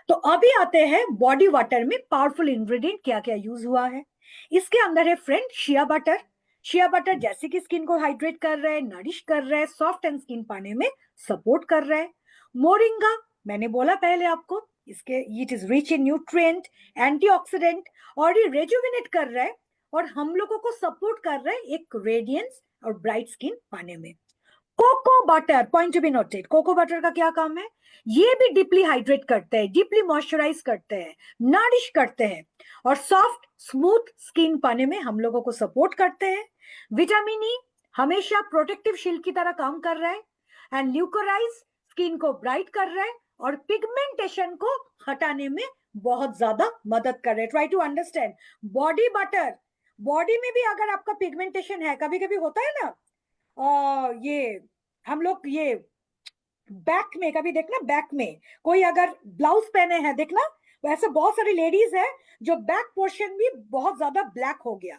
तो अभी आते हैं बॉडी वाटर में पावरफुल इंग्रेडिएंट क्या क्या यूज हुआ है। इसके अंदर है friend shea butter. Shea butter जैसे कि स्किन को हाइड्रेट कर रहा है, नरिश कर रहा है, सॉफ्ट एंड स्किन पाने में सपोर्ट कर रहा है। मोरिंगा, मैंने बोला पहले आपको, इसके it is rich in nutrient, antioxidant, और ये रेजुविनेट कर रहा है और हम लोगों को सपोर्ट कर रहा है एक रेडियंस और ब्राइट स्किन पाने में। Cocoa butter, point to be noted, cocoa butter का क्या काम है, ये भी डीपली हाइड्रेट करते हैं, डीपली मॉइस्चराइज करते हैं, नरिश करते हैं और सॉफ्ट स्मूथ स्किन पाने में हम लोगों को सपोर्ट करते हैं। विटामिन ई हमेशा प्रोटेक्टिव शील्ड की तरह काम कर रहा है एंड ल्यूकोराइज स्किन को ब्राइट कर रहा है और पिगमेंटेशन को हटाने में बहुत ज्यादा मदद कर रहा है। Try to understand, body butter, body में भी अगर आपका पिगमेंटेशन है, कभी कभी होता है ना, ये हम लोग ये बैक में कभी देखना, बैक में कोई अगर ब्लाउज पहने हैं देखना, वैसे बहुत सारी लेडीज है जो बैक पोर्शन भी बहुत ज्यादा ब्लैक हो गया,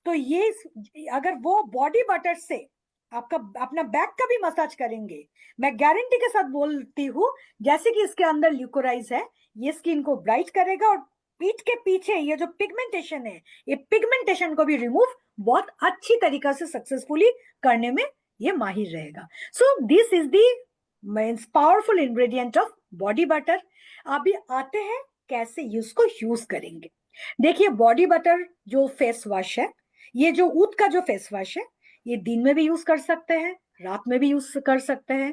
तो ये अगर वो बॉडी बटर से आपका अपना बैक का भी मसाज करेंगे, मैं गारंटी के साथ बोलती हूँ, जैसे कि इसके अंदर ल्यूकोराइज है, ये स्किन को ब्राइट करेगा और पीठ के पीछे ये जो पिगमेंटेशन है, ये पिगमेंटेशन को भी रिमूव बहुत अच्छी तरीका से सक्सेसफुली करने में ये माहिर रहेगा। So this is the means powerful ingredient of body butter. अभी आते हैं कैसे इसको यूज करेंगे। देखिए बॉडी बटर जो फेस वॉश है, ये जो ऊद का जो फेस वॉश है, ये दिन में भी यूज कर सकते हैं, रात में भी यूज कर सकते हैं।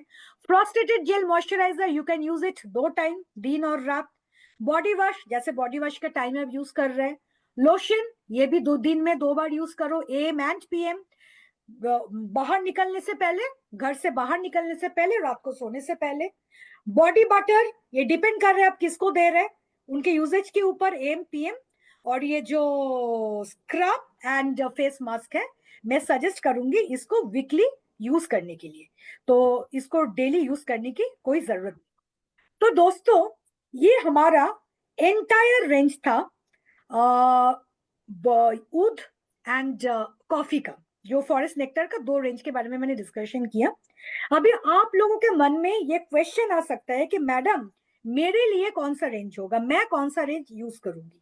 Frosted gel moisturizer you can use it 2 time, दिन और रात। बॉडी वॉश, जैसे बॉडी वॉश का टाइम आप यूज कर रहे हैं। लोशन, ये भी 2 दिन में 2 बार यूज करो, AM एंड PM, बाहर निकलने से पहले, घर से बाहर निकलने से पहले, रात को सोने से पहले। बॉडी बटर, ये डिपेंड कर रहा है आप किसको दे रहे हैं, उनके यूजेज के ऊपर, AM PM। और ये जो स्क्रब एंड फेस मास्क है, मैं सजेस्ट करूंगी इसको वीकली यूज करने के लिए, तो इसको डेली यूज करने की कोई जरूरत नहीं। तो दोस्तों ये हमारा एंटायर रेंज था ऊद एंड कॉफी का, जो फॉरेस्ट नेक्टर का 2 रेंज के बारे में मैंने डिस्कशन किया। अभी आप लोगों के मन में ये क्वेश्चन आ सकता है कि मैडम मेरे लिए कौन सा रेंज होगा, मैं कौन सा रेंज यूज करूंगी।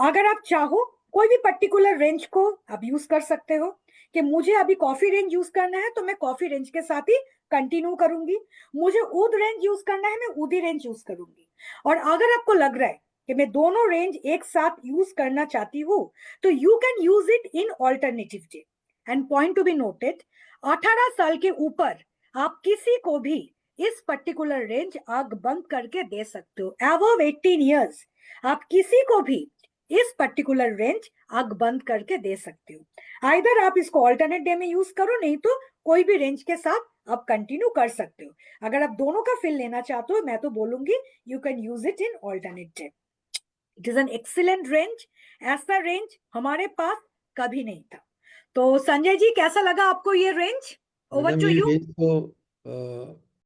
अगर आप चाहो कोई भी पर्टिकुलर रेंज को आप यूज कर सकते हो, कि मुझे अभी कॉफी रेंज यूज करना है तो मैं कॉफी रेंज के साथ ही कंटिन्यू करूंगी, मुझे ऊद रेंज यूज करना है मैं ऊदी रेंज यूज करूंगी। और अगर आपको लग रहा है कि मैं दोनों रेंज एक साथ यूज करना चाहती हूँ, तो you can use it in alternative day. And point to be noted, 18 साल के ऊपर आप किसी को भी इस पर्टिकुलर रेंज आग बंद करके दे सकते हो। अबव 18 ईयर्स आप किसी को भी इस पर्टिकुलर रेंज आग बंद करके दे सकते हो। आइदर आप इसको ऑल्टरनेट डे में यूज करो, नहीं तो कोई भी रेंज के साथ आप कंटिन्यू कर सकते हो। अगर आप दोनों का फील लेना चाहते हो, मैं तो बोलूंगी you can use it in alternate day. It is an excellent range, ऐसा रेंज हमारे पास कभी नहीं था। तो संजय जी कैसा लगा आपको ये रेंज? ओवर मैडम टू ये यू। रेंज तो